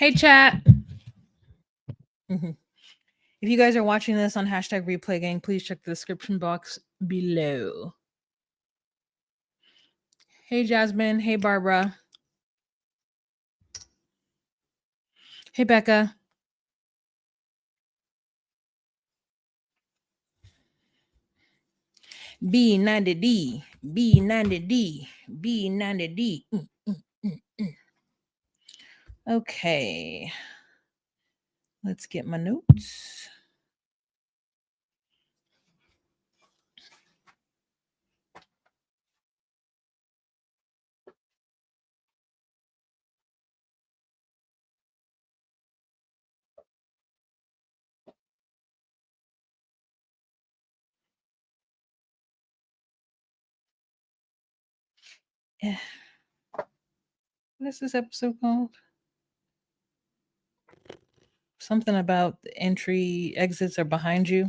Hey, chat. If you guys are watching this on hashtag replay gang, please check the description box below. Hey, Jasmine. Hey, Barbara. Hey, Becca. B90D, B90D, B90D. Okay. Let's get my notes. What is this episode called? Something about the entry exits are behind you.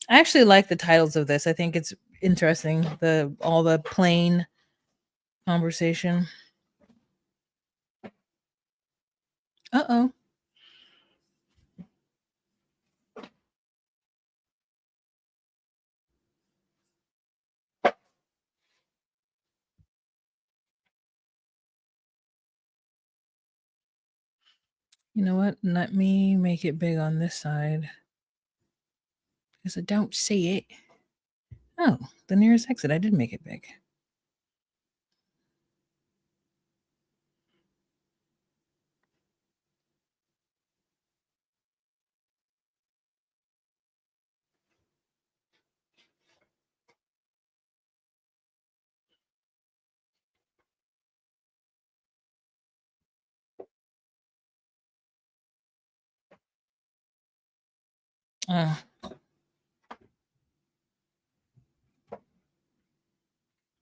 I actually like the titles of this. I think it's interesting. All the plane conversation. Uh-oh. You know what? Let me make it big on this side. Because I don't see it. Oh, the nearest exit. I did make it big.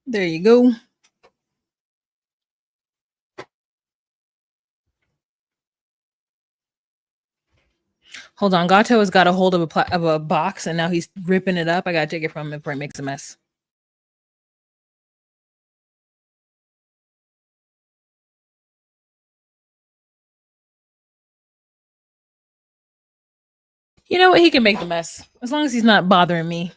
There you go. Hold on. Gato has got a hold of a box and now he's ripping it up. I got to take it from him before it makes a mess. You know what? He can make the mess as long as he's not bothering me.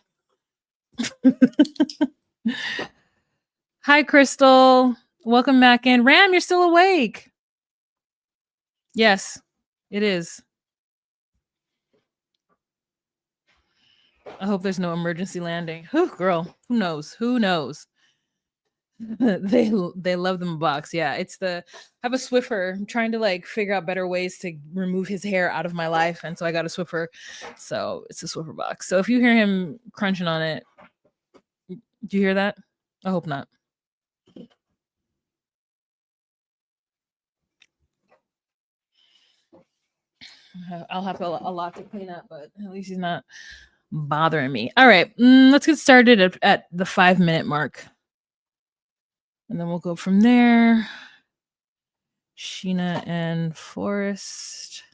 Hi, Crystal. Welcome back in. Ram, you're still awake. Yes, it is. I hope there's no emergency landing. Whew, girl, who knows? Who knows? they love them a box. Yeah, it's I have a Swiffer. I'm trying to figure out better ways to remove his hair out of my life, and so I got a Swiffer. So it's a Swiffer box. So if you hear him crunching on it, do you hear that? I hope not. I'll have a lot to clean up, but at least he's not bothering me. All right, let's get started at the 5-minute mark, and then we'll go from there. Sheena and Forrest,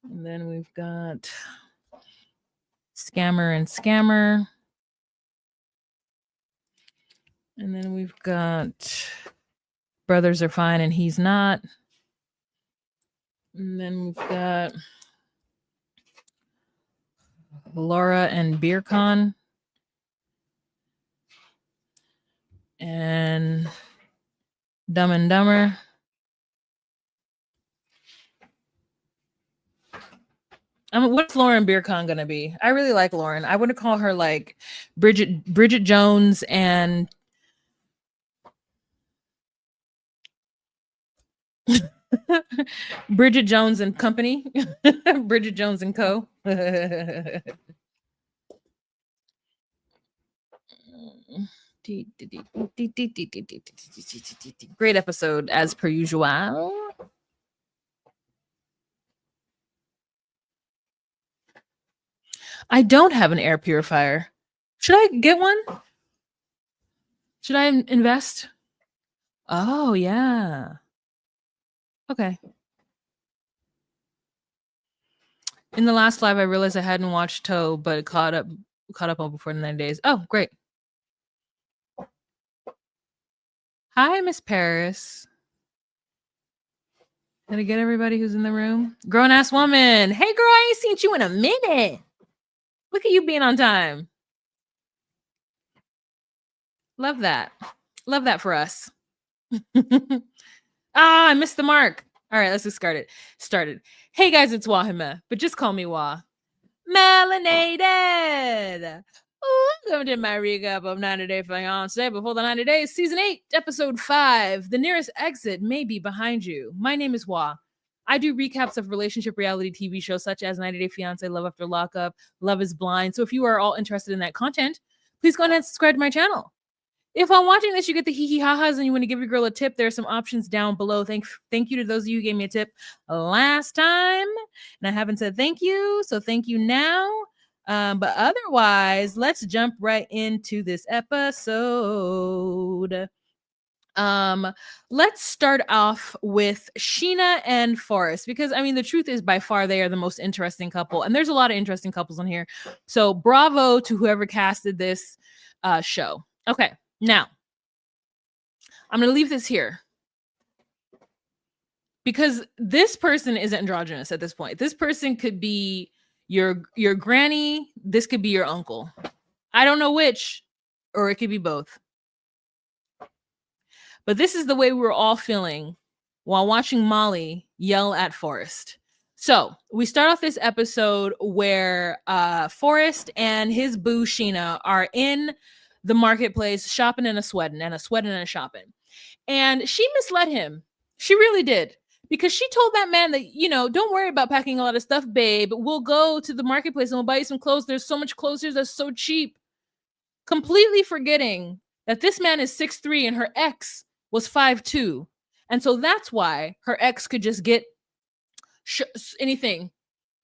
and then we've got Scammer and Scammer, and then we've got Brothers Are Fine and He's Not, and then we've got Laura and Birkin, and Dumb and Dumber. What's Lauren Birkin gonna be? I really like Lauren. I want to call her like Bridget Jones and Bridget Jones and Company. Bridget Jones and Co. Great episode as per usual. I don't have an air purifier. Should I get one? Should I invest? Oh, yeah. Okay. In the last live, I realized I hadn't watched Toe, but caught up on before the 9 days. Oh, great. Hi, Miss Paris. Gotta get everybody who's in the room. Grown ass woman. Hey girl, I ain't seen you in a minute. Look at you being on time. Love that. Love that for us. I missed the mark. All right, let's get started. Hey guys, it's Wahima, but just call me Wah. Melanated. Welcome to my recap of 90 Day Fiance before the 90 Days, Season 8, Episode 5. The nearest exit may be behind you. My name is Wah. I do recaps of relationship reality TV shows such as 90 Day Fiance, Love After Lockup, Love is Blind. So if you are all interested in that content, please go ahead and subscribe to my channel. If I'm watching this, you get the hee ha-has and you want to give your girl a tip, there are some options down below. Thank you to those of you who gave me a tip last time. And I haven't said thank you, so thank you now. But otherwise, let's jump right into this episode. Let's start off with Sheena and Forrest, because I mean the truth is by far they are the most interesting couple, and there's a lot of interesting couples on here. So bravo to whoever casted this show. Okay, now I'm gonna leave this here because this person is androgynous at this point. This person could be your granny, this could be your uncle. I don't know which, or it could be both. But this is the way we were all feeling while watching Molly yell at Forrest. So we start off this episode where Forrest and his boo Sheena are in the marketplace shopping and a sweating and a shopping. And she misled him. She really did. Because she told that man that, you know, don't worry about packing a lot of stuff, babe. We'll go to the marketplace and we'll buy you some clothes. There's so much clothes here that's so cheap. Completely forgetting that this man is 6'3" and her ex was 5'2", and so that's why her ex could just get anything.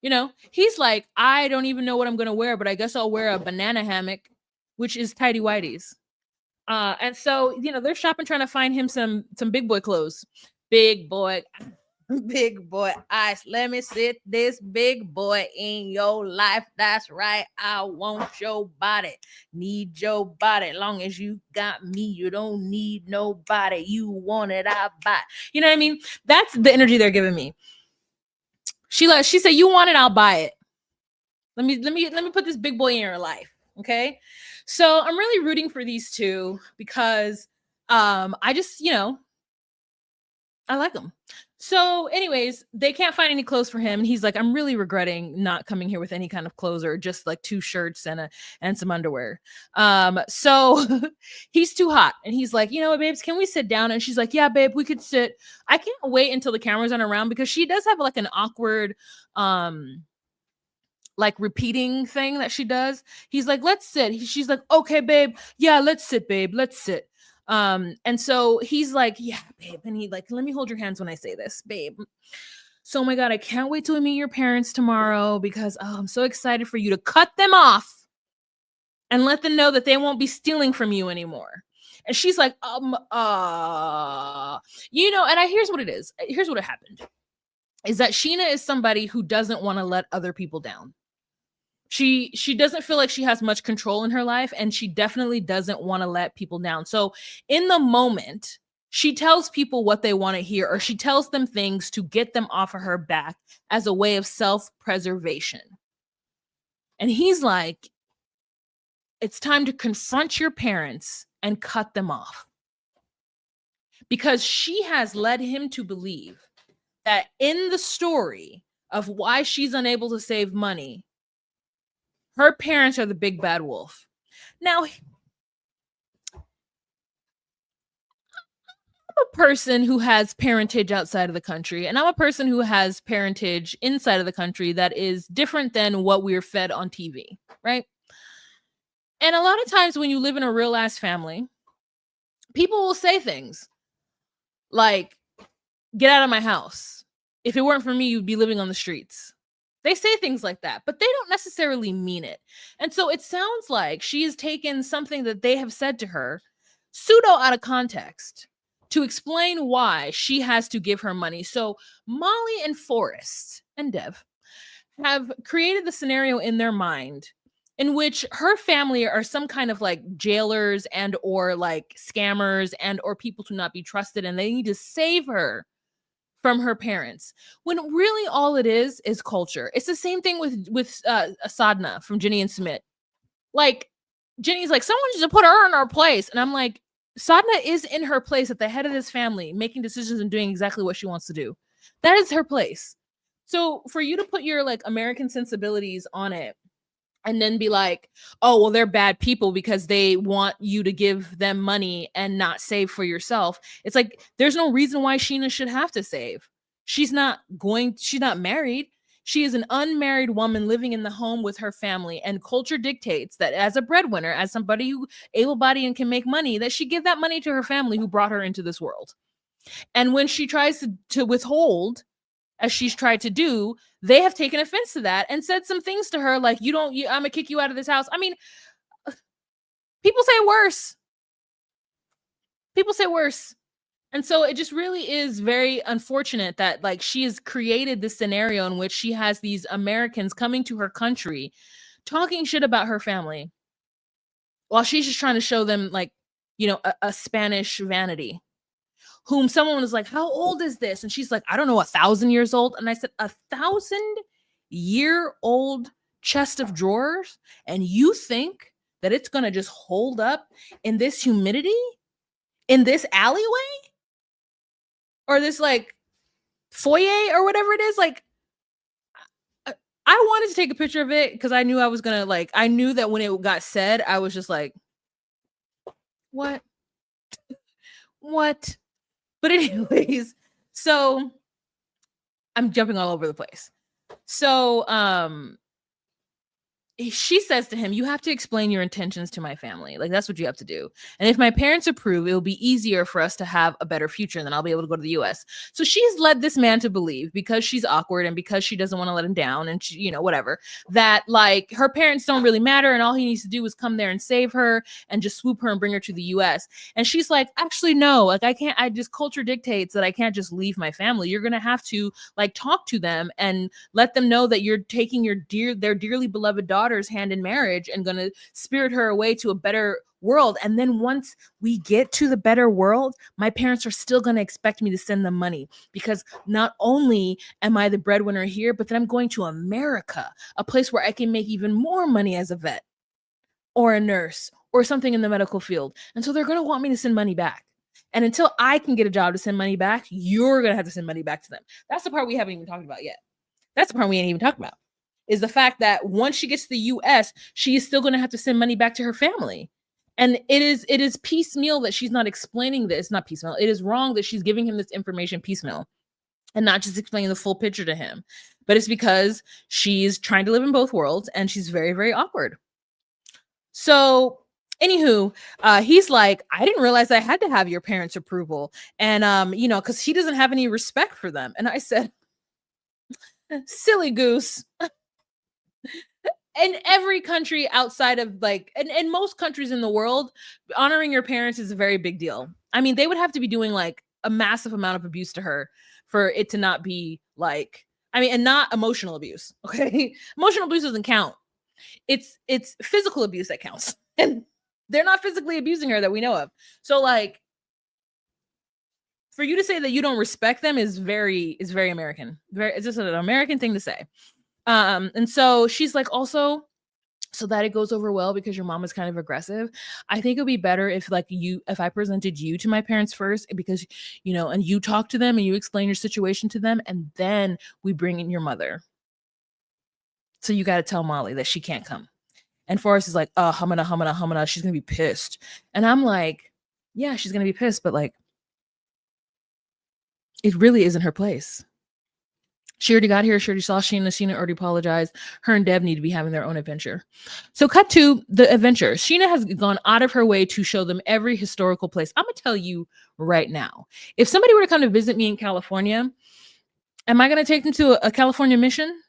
You know, he's like, I don't even know what I'm gonna wear, but I guess I'll wear a banana hammock, which is tidy whities. And so you know they're shopping, trying to find him some big boy clothes. Big boy ice. Let me sit this big boy in your life. That's right. I want your body. Need your body. Long as you got me, you don't need nobody. You want it, I buy. You know what I mean? That's the energy they're giving me. She said, you want it, I'll buy it. Let me put this big boy in your life. Okay. So I'm really rooting for these two because I just, you know, I like them. So anyways, they can't find any clothes for him. And he's like, I'm really regretting not coming here with any kind of clothes or just like 2 shirts and some underwear. So he's too hot. And he's like, you know what, babes, can we sit down? And she's like, yeah, babe, we could sit. I can't wait until the cameras aren't around because she does have like an awkward, like repeating thing that she does. He's like, let's sit. She's like, okay, babe. Yeah, let's sit, babe. Let's sit. And so he's like, yeah, babe. And he like, let me hold your hands when I say this, babe. So, oh my God, I can't wait till we meet your parents tomorrow because I'm so excited for you to cut them off and let them know that they won't be stealing from you anymore. And she's like, you know, and here's what it is. Here's what happened is that Sheena is somebody who doesn't want to let other people down. She doesn't feel like she has much control in her life, and she definitely doesn't want to let people down. So in the moment, she tells people what they want to hear, or she tells them things to get them off of her back as a way of self-preservation. And he's like, it's time to confront your parents and cut them off. Because she has led him to believe that in the story of why she's unable to save money, her parents are the big bad wolf. Now, I'm a person who has parentage outside of the country, and I'm a person who has parentage inside of the country that is different than what we're fed on TV, right? And a lot of times when you live in a real ass family, people will say things like, get out of my house. If it weren't for me, you'd be living on the streets. They say things like that, but they don't necessarily mean it. And so it sounds like she has taken something that they have said to her, pseudo out of context, to explain why she has to give her money. So Molly and Forrest and Dev have created the scenario in their mind in which her family are some kind of like jailers and or like scammers and or people to not be trusted, and they need to save her from her parents, when really all it is culture. It's the same thing with Sadna from Ginny and Smith. Like, Ginny's like, someone needs to put her in her place. And I'm like, Sadna is in her place at the head of this family, making decisions and doing exactly what she wants to do. That is her place. So for you to put your like American sensibilities on it and then be like, oh, well, they're bad people because they want you to give them money and not save for yourself. It's like, there's no reason why Sheena should have to save. She's not married. She is an unmarried woman living in the home with her family, and culture dictates that as a breadwinner, as somebody who able-bodied and can make money, that she give that money to her family who brought her into this world. And when she tries to withhold, as she's tried to do, they have taken offense to that and said some things to her like, I'm gonna kick you out of this house. I mean, people say worse. People say worse. And so it just really is very unfortunate that like she has created this scenario in which she has these Americans coming to her country talking shit about her family while she's just trying to show them like, a Spanish vanity. Whom someone was like, how old is this? And she's like, I don't know, 1,000 years old. And I said, 1,000-year-old chest of drawers? And you think that it's going to just hold up in this humidity? In this alleyway? Or this like foyer or whatever it is? Like, I wanted to take a picture of it because I knew I was going to like, I knew that when it got said, I was just like, what? What? But anyways, so I'm jumping all over the place. So she says to him, you have to explain your intentions to my family. Like, that's what you have to do. And if my parents approve, it will be easier for us to have a better future, and then I'll be able to go to the US. So she's led this man to believe, because she's awkward and because she doesn't want to let him down and she, whatever, that like her parents don't really matter and all he needs to do is come there and save her and just swoop her and bring her to the US. And she's like, actually, no, like I just culture dictates that I can't just leave my family. You're going to have to like talk to them and let them know that you're taking their dearly beloved daughter's hand in marriage and going to spirit her away to a better world. And then once we get to the better world, my parents are still going to expect me to send them money, because not only am I the breadwinner here, but then I'm going to America, a place where I can make even more money as a vet or a nurse or something in the medical field. And so they're going to want me to send money back. And until I can get a job to send money back, you're going to have to send money back to them. That's the part we haven't even talked about yet. That's the part we ain't even talked about, is the fact that once she gets to the US, she is still going to have to send money back to her family. And it is piecemeal that she's not explaining this. Not piecemeal. It is wrong that she's giving him this information piecemeal and not just explaining the full picture to him. But it's because she's trying to live in both worlds and she's very, very awkward. So anywho, he's like, I didn't realize I had to have your parents' approval. And, because he doesn't have any respect for them. And I said, silly goose. In every country outside of like, in most countries in the world, honoring your parents is a very big deal. I mean, they would have to be doing like a massive amount of abuse to her for it to not be like, and not emotional abuse. Okay. Emotional abuse doesn't count. It's physical abuse that counts. And they're not physically abusing her that we know of. So like, for you to say that you don't respect them is very American. It's just an American thing to say. And so she's like, also, so that it goes over well because your mom is kind of aggressive, I think it would be better if I presented you to my parents first, because, and you talk to them and you explain your situation to them, and then we bring in your mother. So you got to tell Molly that she can't come. And Forrest is like, oh, humana, she's going to be pissed. And I'm like, yeah, she's going to be pissed, but like, it really isn't her place. She already got here. She already saw Sheena. Sheena already apologized. Her and Dev need to be having their own adventure. So cut to the adventure. Sheena has gone out of her way to show them every historical place. I'm going to tell you right now, if somebody were to come to visit me in California, am I going to take them to a California mission?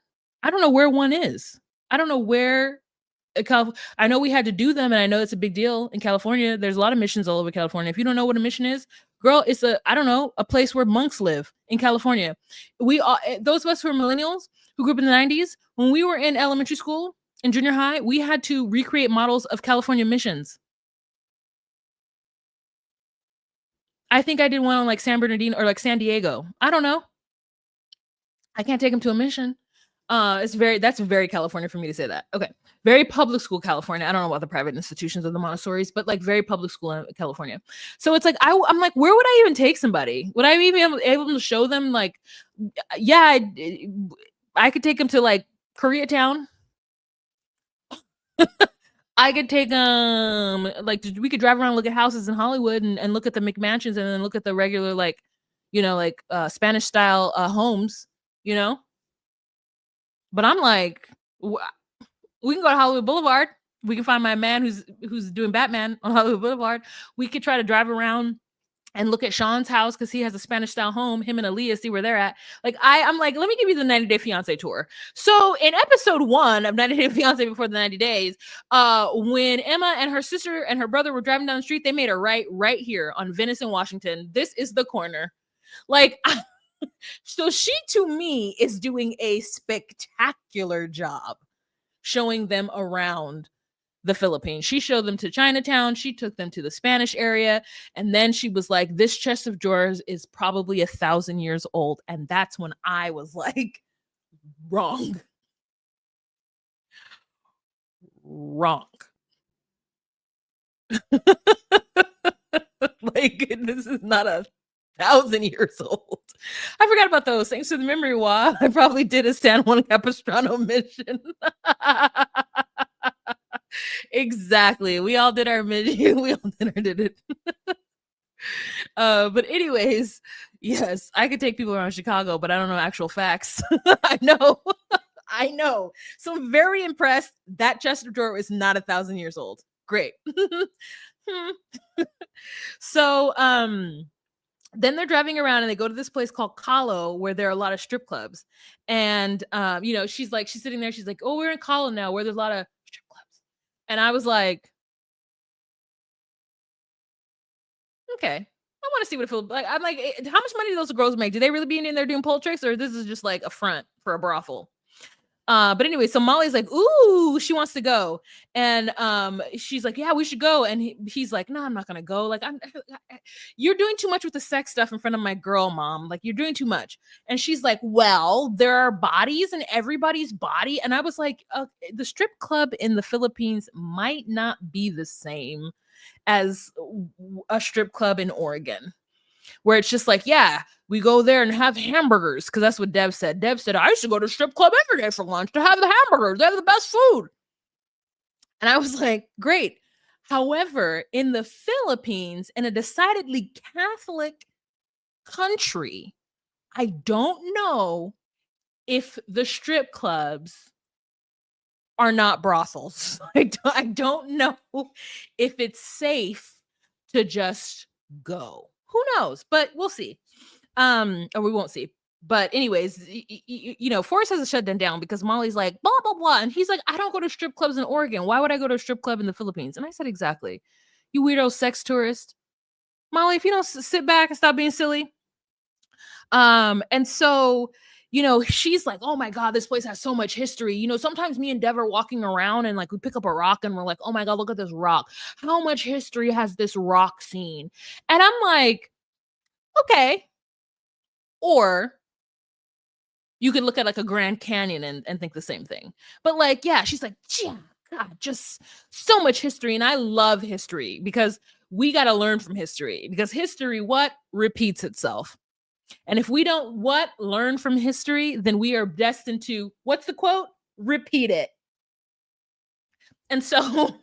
I don't know where one is. I don't know where. I know we had to do them, and I know it's a big deal in California. There's a lot of missions all over California. If you don't know what a mission is, girl, it's a place where monks live in California. We all, those of us who are millennials who grew up in the 90s, when we were in elementary school and junior high, we had to recreate models of California missions. I think I did one on like San Bernardino or like San Diego. I don't know. I can't take him to a mission. That's very California for me to say that. Okay. Very public school California. I don't know about the private institutions of the Montessori's, but like very public school in California. So it's like I'm like, where would I even take somebody? Would I even be able to show them like, yeah, I could take them to like Koreatown. I could take like we could drive around, look at houses in Hollywood, and look at the McMansions, and then look at the regular like, like Spanish style homes, you know. But I'm like, we can go to Hollywood Boulevard. We can find my man who's doing Batman on Hollywood Boulevard. We could try to drive around and look at Sean's house because he has a Spanish style home. Him and Aaliyah, see where they're at. Like I'm like, let me give you the 90 Day Fiance tour. So in episode 1 of 90 Day Fiance Before the 90 Days, when Emma and her sister and her brother were driving down the street, they made a right here on Venice and Washington. This is the corner. Like, so she to me is doing a spectacular job showing them around the Philippines. She showed them to Chinatown. She took them to the Spanish area. And then she was like, this chest of drawers is probably 1,000 years old. And that's when I was like, wrong. Like, this is not 1,000 years old. I forgot about those. Thanks to the memory wall, I probably did a San Juan Capistrano mission. Exactly. We all did our mission. We all did it. But anyways, yes, I could take people around Chicago, but I don't know actual facts. I know. So I'm very impressed. That chest of drawer is not 1,000 years old. Great. So then they're driving around and they go to this place called Kahlo where there are a lot of strip clubs. And she's sitting there, she's like, oh, we're in Kahlo now where there's a lot of strip clubs. And I was like, okay, I want to see what it feels like. I'm like, how much money do those girls make? Do they really be in there doing pole tricks, or this is just like a front for a brothel? But anyway, so Molly's like, ooh, she wants to go. And she's like, yeah, we should go. And he's like, no, I'm not gonna go. Like, you're doing too much with the sex stuff in front of my girl, mom. Like, you're doing too much. And she's like, well, there are bodies in everybody's body. And I was like, the strip club in the Philippines might not be the same as a strip club in Oregon, where it's just like, yeah, we go there and have hamburgers, because that's what Deb said. Deb said, I used to go to a strip club every day for lunch to have the hamburgers. They're the best food. And I was like, great. However, in the Philippines, in a decidedly Catholic country, I don't know if the strip clubs are not brothels. I don't know if it's safe to just go. Who knows? But we'll see. Or we won't see. But anyways, Forrest has a shutdown down because Molly's like, blah, blah, blah. And he's like, I don't go to strip clubs in Oregon. Why would I go to a strip club in the Philippines? And I said, exactly. You weirdo sex tourist. Molly, if you don't sit back and stop being silly. And so, she's like, oh my God, this place has so much history. Sometimes me and Dev are walking around and like we pick up a rock and we're like, oh my God, look at this rock. How much history has this rock seen? And I'm like, okay. Or you could look at like a Grand Canyon and think the same thing. But like, yeah, she's like, yeah, God, just so much history. And I love history because we got to learn from history, because history, what repeats itself. And if we don't learn from history, then we are destined to, what's the quote? Repeat it. And so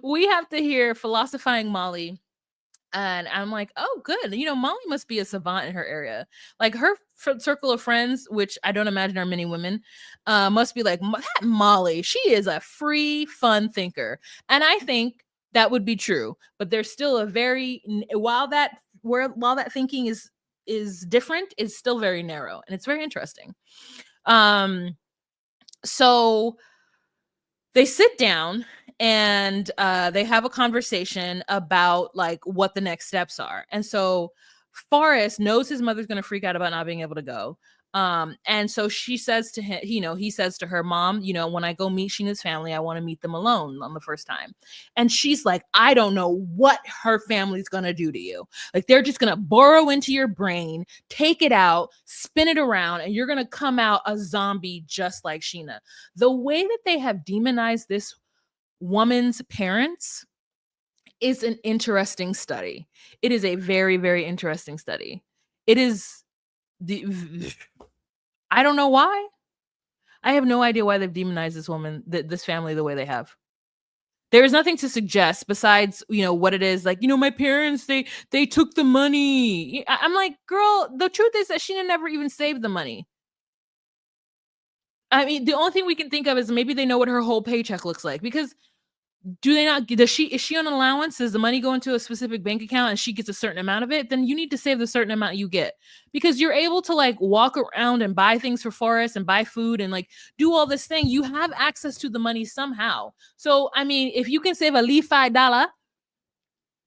we have to hear philosophizing Molly. And I'm like, oh, good. Molly must be a savant in her area. Like her circle of friends, which I don't imagine are many women, must be like, that Molly, she is a free, fun thinker. And I think that would be true. But there's still a very, while that thinking is different, is still very narrow, and it's very interesting. So they sit down and they have a conversation about like what the next steps are. And so Forrest knows his mother's going to freak out about not being able to go. And so she says to him, he says to her, Mom, when I go meet Sheena's family, I want to meet them alone on the first time. And she's like, I don't know what her family's gonna do to you. Like, they're just gonna burrow into your brain, take it out, spin it around, and you're gonna come out a zombie just like Sheena. The way that they have demonized this woman's parents is an interesting study. It is a very, very interesting study. It is the I don't know why. I have no idea why they've demonized this woman, this family the way they have. There is nothing to suggest besides, what it is. Like, my parents, they took the money. I'm like, girl, the truth is that Sheena never even saved the money. I mean, the only thing we can think of is maybe they know what her whole paycheck looks like, because do they not? Is she on an allowance? Does the money go into a specific bank account and she gets a certain amount of it? Then you need to save the certain amount you get, because you're able to like walk around and buy things for Forrest and buy food and like do all this thing. You have access to the money somehow. So, I mean, if you can save at least $5,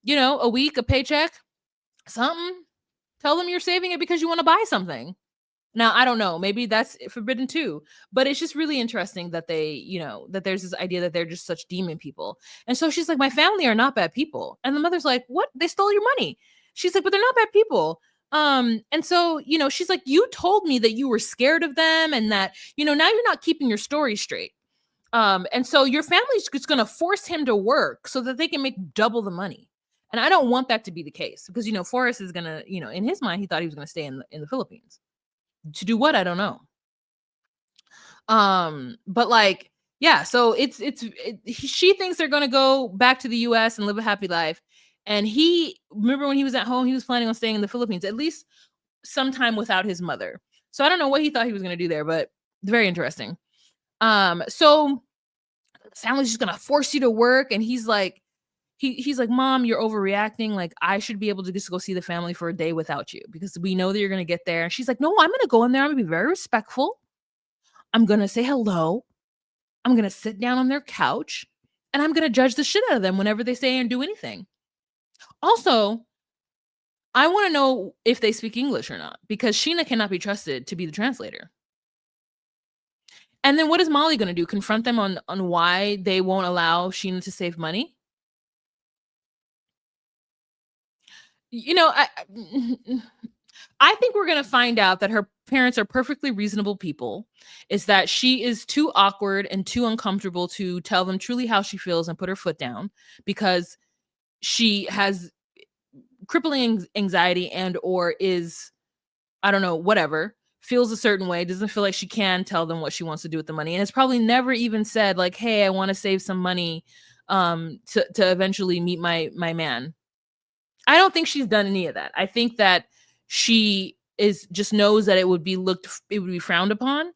a week, a paycheck, something, tell them you're saving it because you want to buy something. Now, I don't know, maybe that's forbidden too, but it's just really interesting that that there's this idea that they're just such demon people. And so she's like, my family are not bad people. And the mother's like, what? They stole your money. She's like, but they're not bad people. And so, she's like, you told me that you were scared of them and that, now you're not keeping your story straight. And so your family's just going to force him to work so that they can make double the money. And I don't want that to be the case, because, Forrest is going to, in his mind, he thought he was going to stay in the Philippines. To do what? I don't know. But like, yeah, so she thinks they're gonna go back to the US and live a happy life. And remember when he was at home, he was planning on staying in the Philippines at least sometime without his mother. So I don't know what he thought he was gonna do there, but very interesting. So the family's just gonna force you to work, and he's like, he's like, Mom, you're overreacting. Like, I should be able to just go see the family for a day without you, because we know that you're going to get there. And she's like, no, I'm going to go in there. I'm going to be very respectful. I'm going to say hello. I'm going to sit down on their couch, and I'm going to judge the shit out of them whenever they say and do anything. Also, I want to know if they speak English or not, because Sheena cannot be trusted to be the translator. And then what is Molly going to do? Confront them on why they won't allow Sheena to save money? I think we're going to find out that her parents are perfectly reasonable people. Is that she is too awkward and too uncomfortable to tell them truly how she feels and put her foot down, because she has crippling anxiety and or is, I don't know, whatever, feels a certain way, doesn't feel like she can tell them what she wants to do with the money. And it's probably never even said like, hey, I want to save some money to eventually meet my man. I don't think she's done any of that. I think that she just knows that it would be frowned upon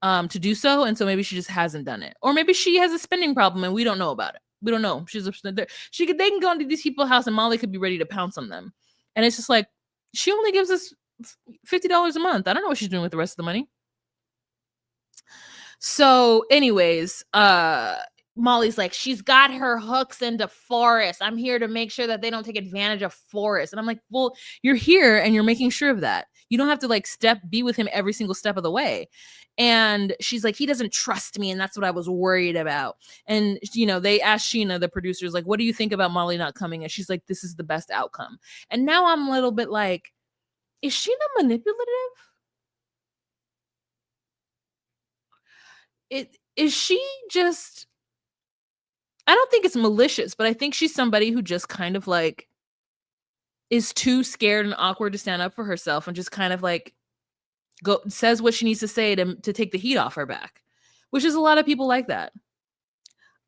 to do so, and so maybe she just hasn't done it, or maybe she has a spending problem and we don't know about it. We don't know. They can go into these people's house and Molly could be ready to pounce on them, and it's just like, she only gives us $50 a month. I don't know what she's doing with the rest of the money. So, anyways, Molly's like, she's got her hooks into Forrest. I'm here to make sure that they don't take advantage of Forrest. And I'm like, well, you're here and you're making sure of that. You don't have to like be with him every single step of the way. And she's like, he doesn't trust me. And that's what I was worried about. And, they asked Sheena, the producers, like, what do you think about Molly not coming? And she's like, this is the best outcome. And now I'm a little bit like, is Sheena manipulative? Is she just... I don't think it's malicious, but I think she's somebody who just kind of like is too scared and awkward to stand up for herself, and just kind of like says what she needs to say to take the heat off her back, which is a lot of people like that.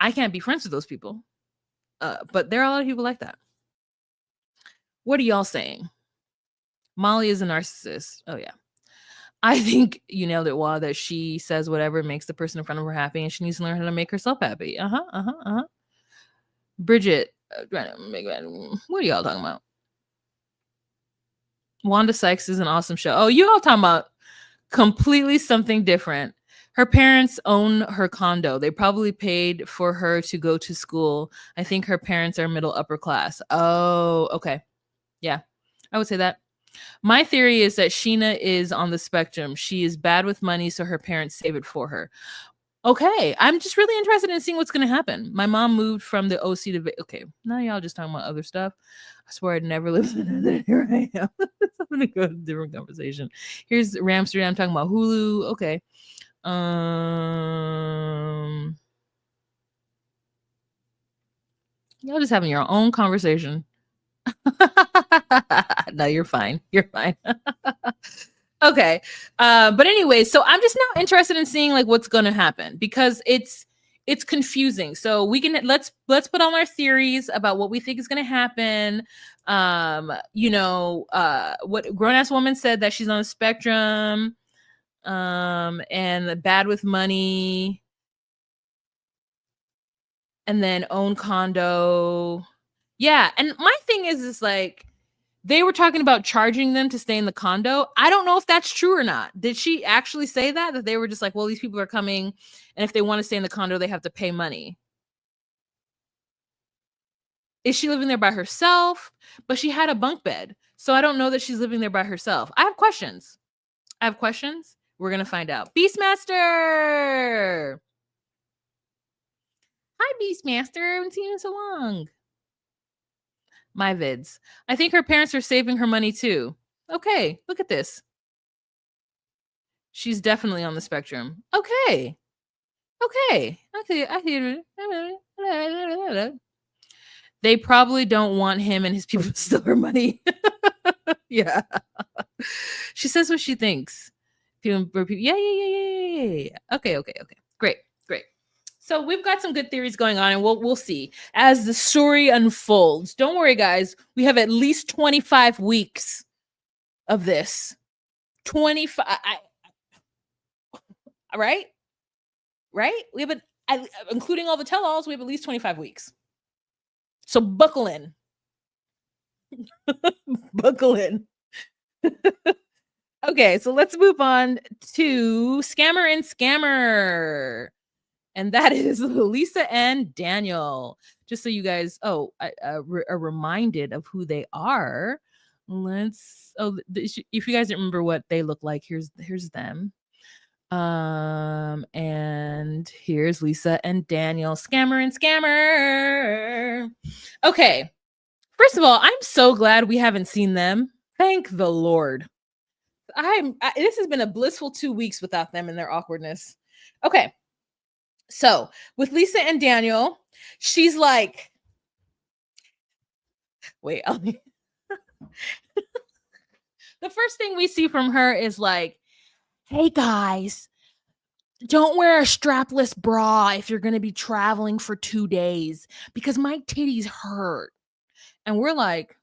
I can't be friends with those people, but there are a lot of people like that. What are y'all saying? Molly is a narcissist. Oh yeah. I think you nailed it, Wah, that she says whatever makes the person in front of her happy, and she needs to learn how to make herself happy. Bridget, what are y'all talking about? Wanda Sykes is an awesome show. Oh, you all talking about completely something different. Her parents own her condo. They probably paid for her to go to school. I think her parents are middle upper class. Oh, okay. Yeah, I would say that. My theory is that Sheena is on the spectrum. She is bad with money, so her parents save it for her. Okay, I'm just really interested in seeing what's gonna happen. My mom moved from the OC to okay. Now y'all just talking about other stuff. I swear I'd never lived in that. Here I am. I'm gonna go to a different conversation. Here's Ramsterdam talking about Hulu. Okay. Y'all just having your own conversation. No, you're fine. You're fine. Okay. But anyway, so I'm just now interested in seeing like what's gonna happen because it's confusing. So we can let's put on our theories about what we think is gonna happen. What grown ass woman said that she's on a spectrum, and bad with money, and then own condo. Yeah, and my thing is like they were talking about charging them to stay in the condo. I don't know if that's true or not. Did she actually say that? That they were just like, well, these people are coming, and if they want to stay in the condo, they have to pay money. Is she living there by herself? But she had a bunk bed. So I don't know that she's living there by herself. I have questions. I have questions. We're going to find out. Beastmaster. Hi, Beastmaster. I haven't seen you in so long. My vids. I think her parents are saving her money too. Okay, look at this. She's definitely on the spectrum. Okay. Okay. Okay. I hear it. They probably don't want him and his people to steal her money. Yeah. She says what she thinks. Yeah, yeah, yeah, yeah, yeah. Okay, okay, okay. Great, great. So we've got some good theories going on, and we'll see as the story unfolds. Don't worry, guys. We have at least 25 weeks of this. 25. Right? Right? We have including all the tell-alls, we have at least 25 weeks. So buckle in. Buckle in. Okay, so let's move on to Scammer and Scammer. And that is Lisa and Daniel. Just so you guys, are reminded of who they are. If you guys don't remember what they look like, here's them. And here's Lisa and Daniel, Scammer and Scammer. Okay. First of all, I'm so glad we haven't seen them. Thank the Lord. This has been a blissful 2 weeks without them and their awkwardness. Okay. So, with Lisa and Daniel, she's like, wait, the first thing we see from her is like, hey guys, don't wear a strapless bra if you're going to be traveling for 2 days because my titties hurt. And we're like,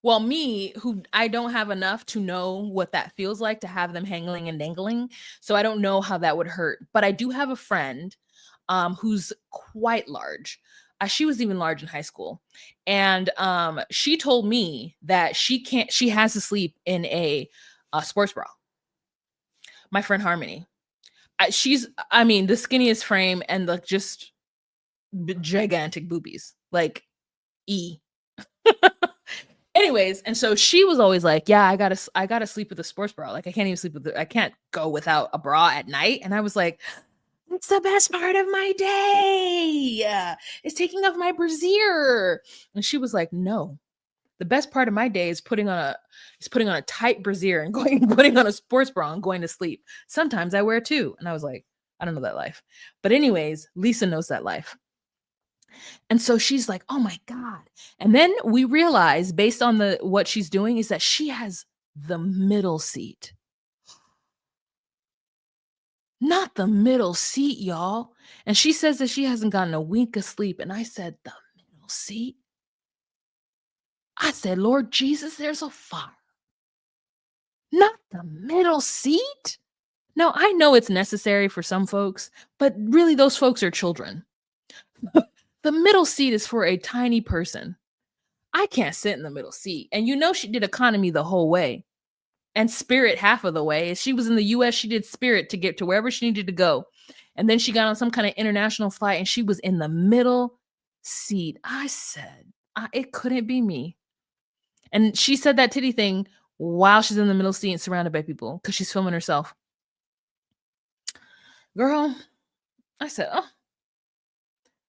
well, me, who I don't have enough to know what that feels like to have them hangling and dangling. So I don't know how that would hurt. But I do have a friend who's quite large. She was even large in high school. And she told me that she has to sleep in a sports bra. My friend Harmony. She's the skinniest frame and like just gigantic boobies. Like E. Anyways, and so she was always like, yeah, I gotta sleep with a sports bra. Like I can't go without a bra at night. And I was like, it's the best part of my day. It's taking off my brassiere. And she was like, no, the best part of my day is putting on a tight brassiere and putting on a sports bra and going to sleep. Sometimes I wear two. And I was like, I don't know that life. But anyways, Lisa knows that life. And so she's like, oh my God. And then we realize based on what she's doing is that she has the middle seat. Not the middle seat, y'all. And she says that she hasn't gotten a wink of sleep. And I said, the middle seat? I said, Lord Jesus, there's a fire. Not the middle seat? Now, I know it's necessary for some folks, but really those folks are children. The middle seat is for a tiny person. I can't sit in the middle seat. And she did economy the whole way and Spirit half of the way. If she was in the US, she did Spirit to get to wherever she needed to go. And then she got on some kind of international flight and she was in the middle seat. I said, it couldn't be me. And she said that titty thing while she's in the middle seat and surrounded by people because she's filming herself. Girl, I said, oh.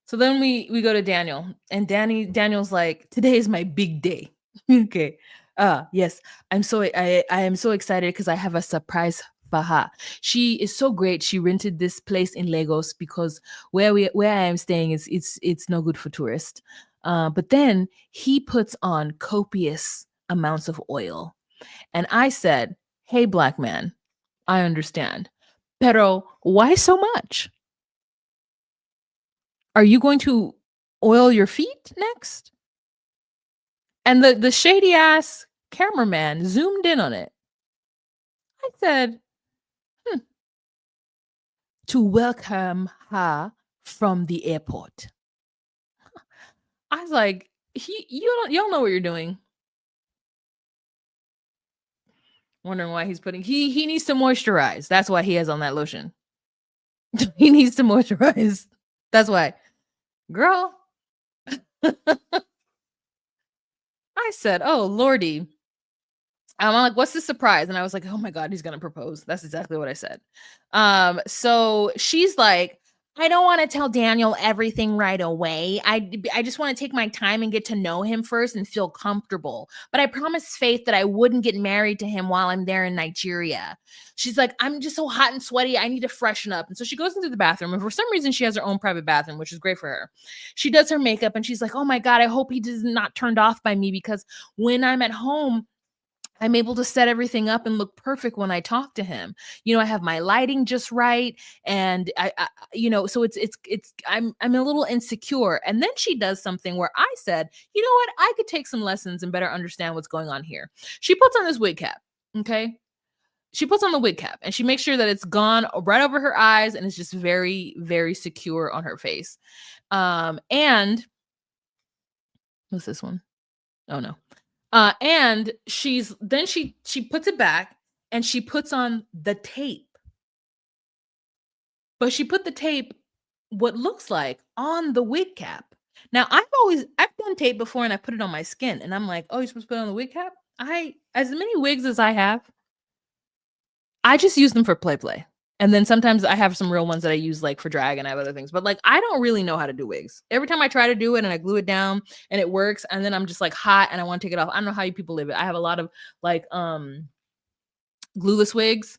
So then we go to Daniel, and Daniel's like, today is my big day. Okay. Yes. I am so excited because I have a surprise for her. She is so great. She rented this place in Lagos because where I am staying is it's no good for tourists. But then he puts on copious amounts of oil. And I said, hey, black man, I understand. Pero why so much? Are you going to oil your feet next? And the shady ass cameraman zoomed in on it. I said, to welcome her from the airport. I was like, you don't know what you're doing. Wondering why he's putting he needs to moisturize. That's why he has on that lotion. He needs to moisturize. That's why. Girl. I said, oh Lordy. I'm like, what's the surprise? And I was like, oh my God, he's gonna propose. That's exactly what I said. So she's like, I don't want to tell Daniel everything right away. I just want to take my time and get to know him first and feel comfortable. But I promised Faith that I wouldn't get married to him while I'm there in Nigeria. She's like, I'm just so hot and sweaty. I need to freshen up. And so she goes into the bathroom, and for some reason she has her own private bathroom, which is great for her. She does her makeup, and she's like, oh my God, I hope he is not turned off by me, because when I'm at home, I'm able to set everything up and look perfect when I talk to him. I have my lighting just right, and so I'm a little insecure. And then she does something where I said, you know what, I could take some lessons and better understand what's going on here. She puts on this wig cap, okay? She puts on the wig cap and she makes sure that it's gone right over her eyes and it's just very, very secure on her face. And what's this one? Oh no. And she puts it back and she puts on the tape. But she put the tape, what looks like, on the wig cap. Now I've done tape before and I put it on my skin and I'm like, oh, you're supposed to put it on the wig cap? As many wigs as I have, I just use them for play. And then sometimes I have some real ones that I use like for drag, and I have other things. But like, I don't really know how to do wigs. Every time I try to do it and I glue it down and it works, and then I'm just like hot and I want to take it off. I don't know how you people live it. I have a lot of like glueless wigs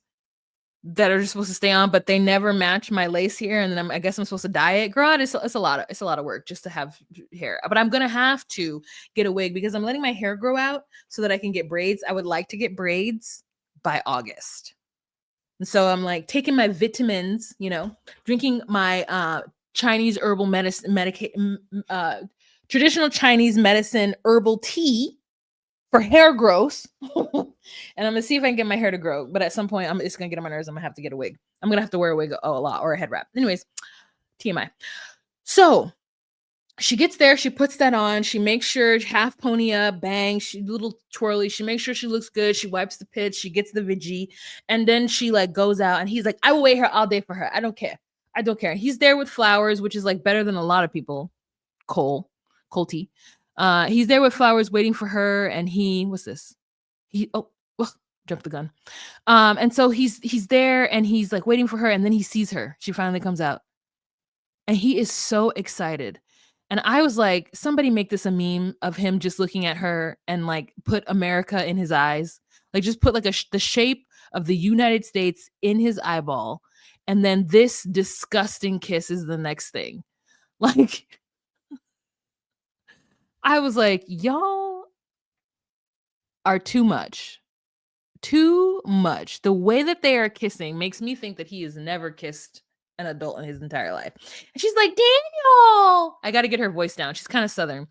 that are just supposed to stay on, but they never match my lace here. And then I guess I'm supposed to dye it. Girl, it's a lot of work just to have hair. But I'm gonna have to get a wig because I'm letting my hair grow out so that I can get braids. I would like to get braids by August. And so I'm like taking my vitamins, drinking my Chinese herbal medicine, traditional Chinese medicine herbal tea for hair growth. And I'm gonna see if I can get my hair to grow. But at some point, it's gonna get on my nerves. I'm gonna have to get a wig. I'm gonna have to wear a wig a lot, or a head wrap. Anyways, TMI. So she gets there, she puts that on, she makes sure half pony up, bang, she little twirly, she makes sure she looks good, she wipes the pits, she gets the veggie, and then she like goes out and he's like, I will wait here all day for her. I don't care. He's there with flowers, which is like better than a lot of people. Colty. He's there with flowers waiting for her, and what's this? Jumped the gun. And so he's there and he's like waiting for her, and then he sees her. She finally comes out. And he is so excited. And I was like, somebody make this a meme of him just looking at her and like put America in his eyes. Like just put like the shape of the United States in his eyeball. And then this disgusting kiss is the next thing. Like, I was like, y'all are too much. Too much. The way that they are kissing makes me think that he has never kissed an adult in his entire life. And she's like, Daniel. I got to get her voice down. She's kind of Southern.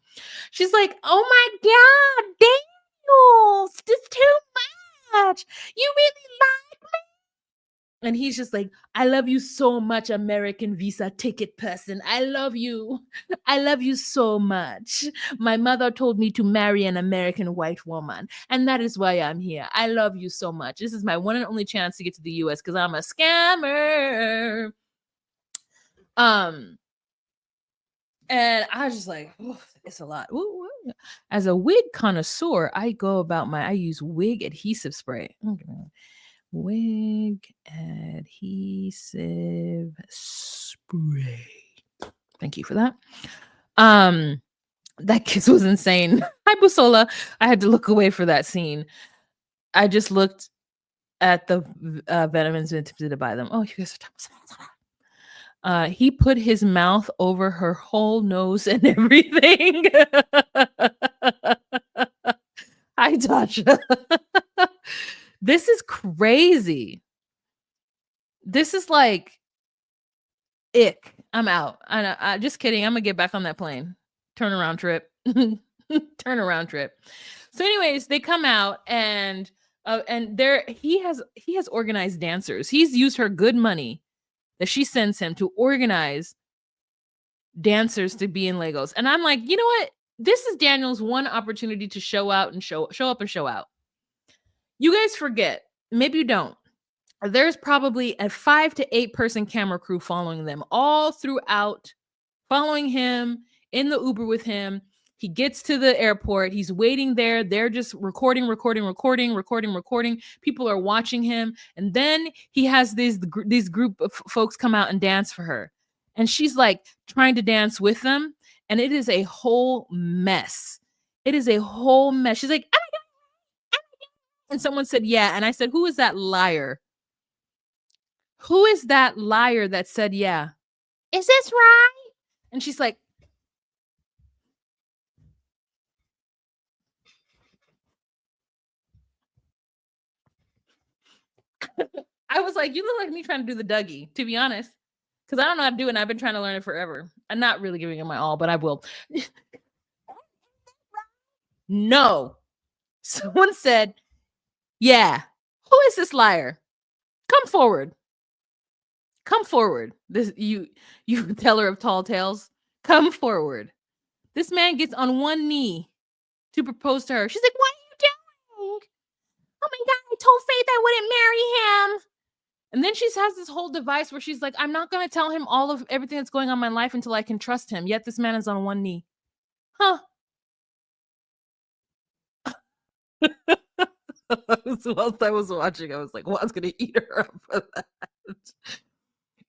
She's like, oh my God, Daniel, this is too much. You really like me? And he's just like, I love you so much, American visa ticket person. I love you. I love you so much. My mother told me to marry an American white woman, and that is why I'm here. I love you so much. This is my one and only chance to get to the US because I'm a scammer. And I was just like, it's a lot. As a wig connoisseur, I use wig adhesive spray. Okay. Wig adhesive spray. Thank you for that. That kiss was insane. Hi, Busola. I had to look away for that scene. I just looked at the vitamins and attempted to buy them. Oh, you guys are he put his mouth over her whole nose and everything. Hi, Tasha. This is crazy. This is like ick. I'm out. I just kidding. I'm gonna get back on that plane. Turnaround trip. Turnaround trip. So, anyways, they come out and there he has organized dancers. He's used her good money that she sends him to organize dancers to be in Legos. And I'm like, you know what? This is Daniel's one opportunity to show out and show up and show out. You guys forget, maybe you don't. There's probably a 5 to 8 person camera crew following them all throughout, following him in the Uber with him. He gets to the airport. He's waiting there. They're just recording. People are watching him. And then he has these group of folks come out and dance for her. And she's like trying to dance with them. And it is a whole mess. It is a whole mess. She's like, oh my God. And someone said, yeah. And I said, who is that liar? Who is that liar that said, yeah? Is this right? And she's like, I was like, you look like me trying to do the Dougie, to be honest. Because I don't know how to do it, and I've been trying to learn it forever. I'm not really giving it my all, but I will. No. Someone said, yeah. Who is this liar? Come forward. Come forward. This you teller of tall tales. Come forward. This man gets on one knee to propose to her. She's like, what are you doing? Oh my God, I told Faith I wouldn't marry him. And then she has this whole device where she's like, I'm not going to tell him all of everything that's going on in my life until I can trust him. Yet this man is on one knee. Huh. Whilst I was watching, I was like, well, I was going to eat her up for that.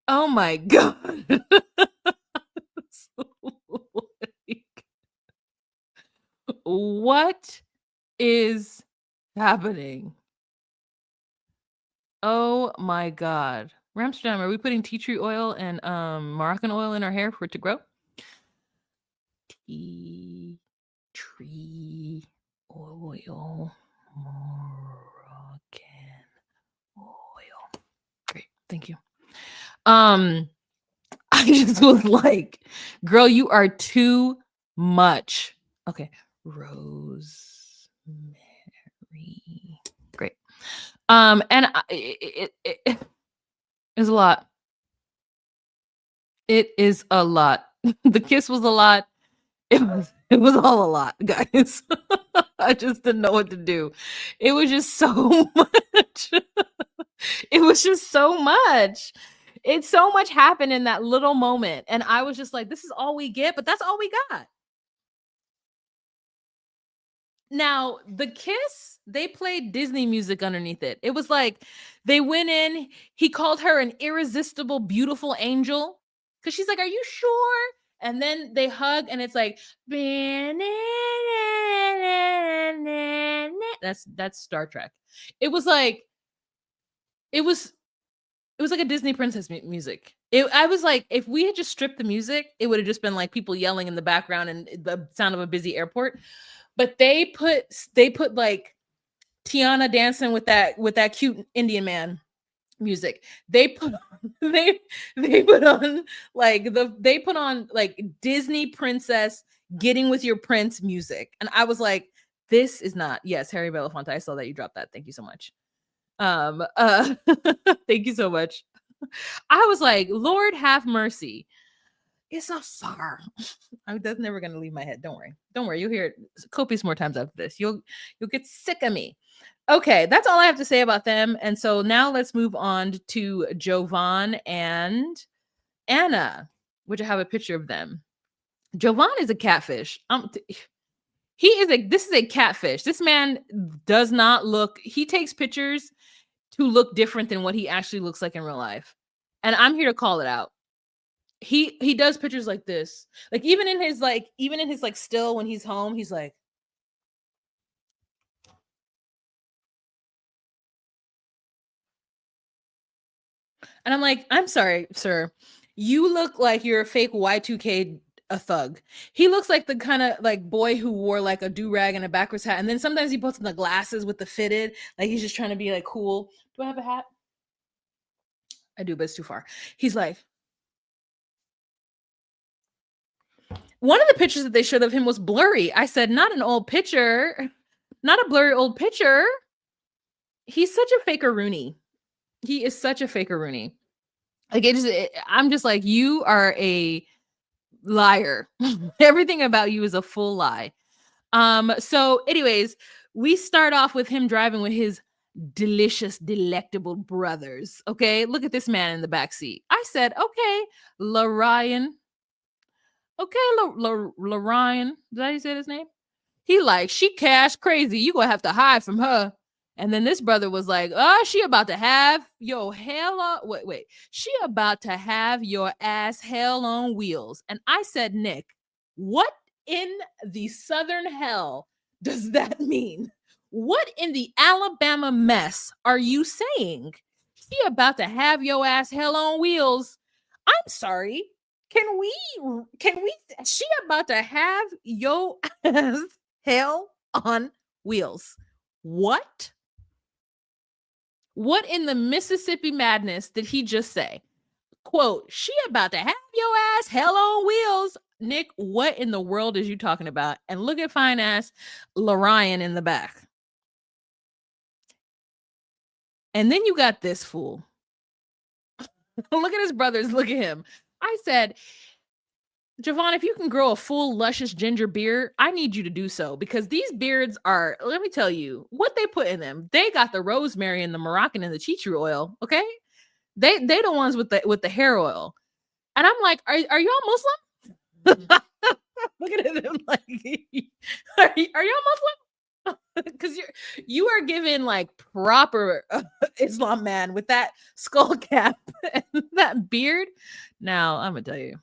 Oh my God. What is happening? Oh my God. Ramsterdam, are we putting tea tree oil and Moroccan oil in our hair for it to grow? Tea tree oil, Moroccan oil. Great, thank you. I just was like, girl, you are too much. Okay, rosemary. Great. And it is a lot. It is a lot. The kiss was a lot. It was all a lot, guys. I just didn't know what to do. It was just so much. It was just so much. It's so much happened in that little moment. And I was just like, this is all we get, but that's all we got. Now, the kiss, they played Disney music underneath it. It was like they went in, he called her an irresistible, beautiful angel. Cause she's like, are you sure? And then they hug, and it's like, that's Star Trek. It was like a Disney princess music. I was like, if we had just stripped the music, it would have just been like people yelling in the background and the sound of a busy airport. But they put like Tiana dancing with that cute Indian man music. They put on like Disney princess getting with your prince music. And I was like, this is not, yes, Harry Belafonte. I saw that you dropped that. Thank you so much. Thank you so much. I was like, Lord have mercy. It's a far. That's never gonna leave my head. Don't worry. You'll hear it copious more times after this. You'll get sick of me. Okay, that's all I have to say about them. And so now let's move on to Jovon and Ana, which I have a picture of them. Jovon is a catfish. This is a catfish. This man does not look, he takes pictures to look different than what he actually looks like in real life. And I'm here to call it out. He does pictures like this. Like even in his like still when he's home, he's like, and I'm like, I'm sorry, sir. You look like you're a fake Y2K a thug. He looks like the kind of like boy who wore like a do-rag and a backwards hat. And then sometimes he puts on the glasses with the fitted, like he's just trying to be like cool. Do I have a hat? I do, but it's too far. He's like, one of the pictures that they showed of him was blurry. I said, not an old picture, not a blurry old picture. He's such a faker Rooney. He is such a faker Rooney. Like I'm just like, you are a liar. Everything about you is a full lie. So anyways, we start off with him driving with his delicious, delectable brothers. Okay, look at this man in the back seat. I said, okay, LaRyan. Okay, LaRyan. Did I say his name? He like, she cash crazy. You gonna have to hide from her. And then this brother was like, oh, she about to have your hell on. Wait. She about to have your ass hell on wheels. And I said, Nick, what in the southern hell does that mean? What in the Alabama mess are you saying? She about to have your ass hell on wheels. I'm sorry. Can we, she about to have your ass hell on wheels. What? What in the Mississippi madness did he just say? Quote, she about to have your ass hell on wheels. Nick, what in the world is you talking about? And look at fine ass LaRyan in the back. And then you got this fool. Look at his brothers. Look at him. I said, Jovon, if you can grow a full, luscious ginger beard, I need you to do so because these beards are, let me tell you, what they put in them. They got the rosemary and the Moroccan and the tea tree oil, okay? They the ones with the hair oil. And I'm like, are y'all Muslim? Look at him like, are y'all Muslim? Because you are given like proper Islam man with that skull cap and that beard. Now, I'm going to tell you.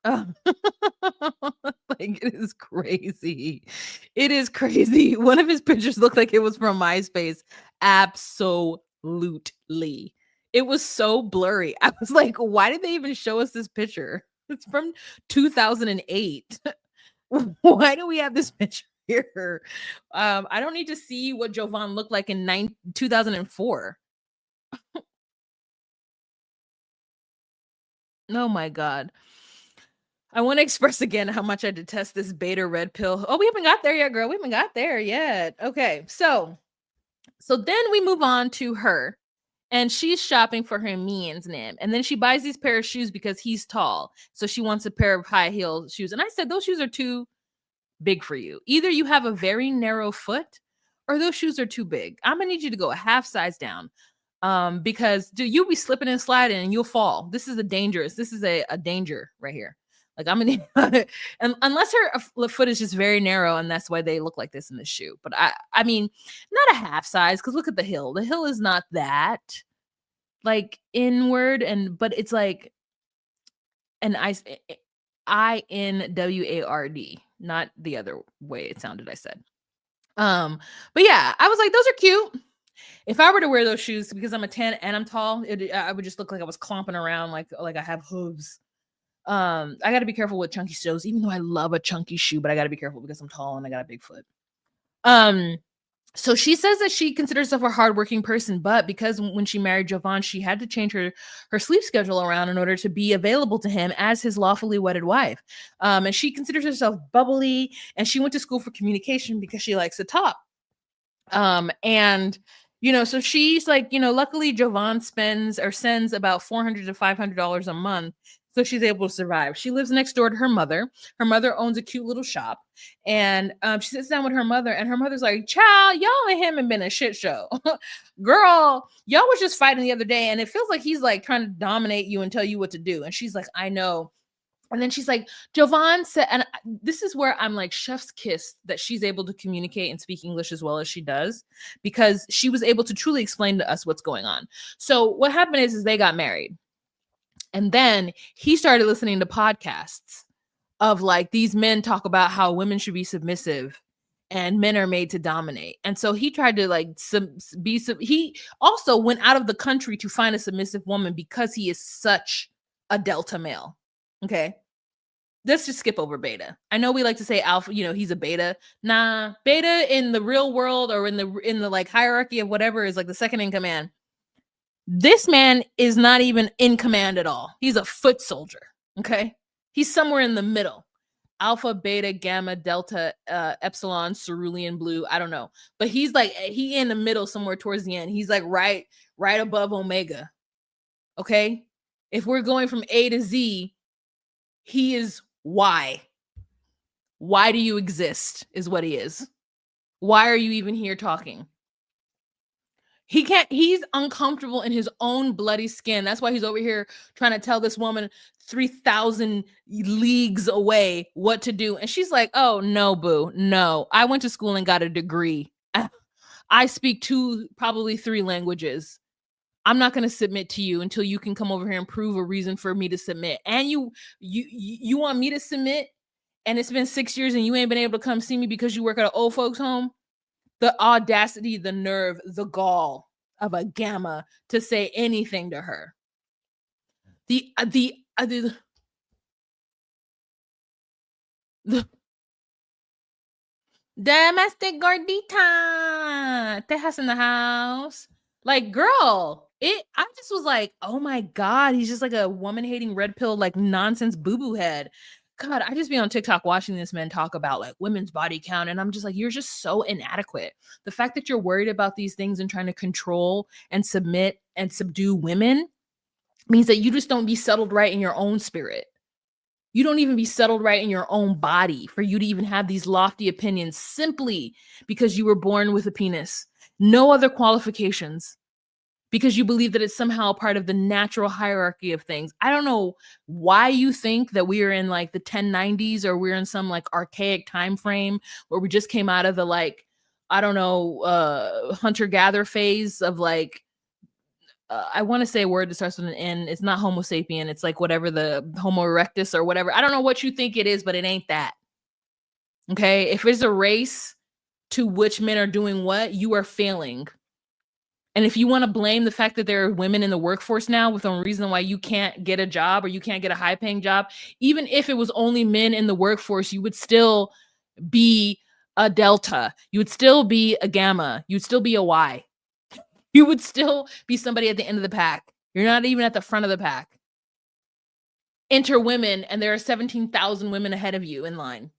Like it is crazy. It is crazy. One of his pictures looked like it was from MySpace. Absolutely. It was so blurry. I was like, why did they even show us this picture? It's from 2008. Why do we have this picture here? I don't need to see what Jovon looked like in 2004. Oh my God. I want to express again how much I detest this beta red pill. Oh, we haven't got there yet, girl. We haven't got there yet. Okay. So then we move on to her and she's shopping for her man's name. And then she buys these pair of shoes because he's tall. So she wants a pair of high heel shoes. And I said, those shoes are too big for you. Either you have a very narrow foot or those shoes are too big. I'm going to need you to go a half size down. Because you'll be slipping and sliding and you'll fall. This is a danger right here. Like I'm gonna, and unless her foot is just very narrow, and that's why they look like this in the shoe. But I mean, not a half size because look at the heel. The heel is not that like inward, but it's like an INWARD, not the other way it sounded. I said, but yeah, I was like, those are cute. If I were to wear those shoes because I'm a 10 and I'm tall, I would just look like I was clomping around like I have hooves. I got to be careful with chunky shoes, even though I love a chunky shoe, but I got to be careful because I'm tall and I got a big foot. So she says that she considers herself a hardworking person, but because when she married Jovon, she had to change her sleep schedule around in order to be available to him as his lawfully wedded wife. And she considers herself bubbly, and she went to school for communication because she likes to talk. And so she's like, luckily Jovon sends about $400 to $500 a month. So she's able to survive. She lives next door to her mother. Her mother owns a cute little shop. And she sits down with her mother, and her mother's like, child, y'all and him have been a shit show. Girl, y'all was just fighting the other day, and it feels like he's like trying to dominate you and tell you what to do. And she's like, I know. And then she's like, Jovon said, and this is where I'm like, chef's kiss that she's able to communicate and speak English as well as she does, because she was able to truly explain to us what's going on. So what happened is they got married. And then he started listening to podcasts of like these men talk about how women should be submissive and men are made to dominate. And so he tried to like he also went out of the country to find a submissive woman because he is such a delta male. Okay. Let's just skip over beta. I know we like to say alpha, he's a beta. Nah, beta in the real world or in the like hierarchy of whatever is like the second in command. This man is not even in command at all. He's a foot soldier. Okay. He's somewhere in the middle. Alpha, beta, gamma, delta, epsilon, cerulean, blue. I don't know. But he's like, he in the middle somewhere towards the end. He's like right above omega. Okay. If we're going from A to Z, he is Y. Why do you exist is what he is. Why are you even here talking? He's uncomfortable in his own bloody skin. That's why he's over here trying to tell this woman 3,000 leagues away what to do. And she's like, oh, no, boo. No, I went to school and got a degree. I speak 2, probably 3 languages. I'm not going to submit to you until you can come over here and prove a reason for me to submit. And you want me to submit? And it's been 6 years and you ain't been able to come see me because you work at an old folks home? The audacity, the nerve, the gall of a gamma to say anything to her. The domestic gordita, Tejas in the house. Like, girl, I just was like, oh my God, he's just like a woman hating red pill, like nonsense boo-boo head. God, I just be on TikTok watching this man talk about like women's body count. And I'm just like, you're just so inadequate. The fact that you're worried about these things and trying to control and submit and subdue women means that you just don't be settled right in your own spirit. You don't even be settled right in your own body for you to even have these lofty opinions simply because you were born with a penis. No other qualifications. Because you believe that it's somehow part of the natural hierarchy of things. I don't know why you think that we are in like the 1090s or we're in some like archaic time frame where we just came out of the like, I don't know, hunter-gatherer phase of like, I want to say a word that starts with an N. It's not Homo sapien. It's like whatever, the Homo erectus or whatever. I don't know what you think it is, but it ain't that. Okay? If it's a race to which men are doing what, you are failing. And if you want to blame the fact that there are women in the workforce now with a reason why you can't get a job or you can't get a high paying job, even if it was only men in the workforce, you would still be a delta. You would still be a gamma. You'd still be a Y. You would still be somebody at the end of the pack. You're not even at the front of the pack. Enter women, and there are 17,000 women ahead of you in line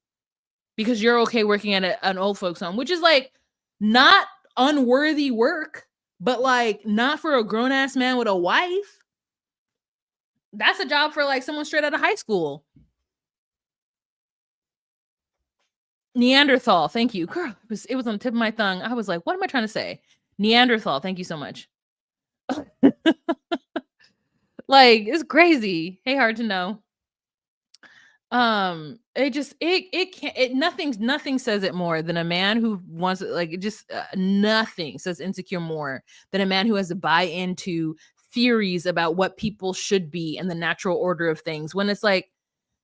because you're okay working at an old folks home, which is like not unworthy work. But like not for a grown ass man with a wife. That's a job for like someone straight out of high school. Neanderthal, thank you. Girl, it was on the tip of my tongue. I was like, what am I trying to say? Neanderthal, thank you so much. Like, it's crazy. Hey, hard to know. Nothing says it more than a man who wants like it just nothing says insecure more than a man who has to buy into theories about what people should be and the natural order of things, when it's like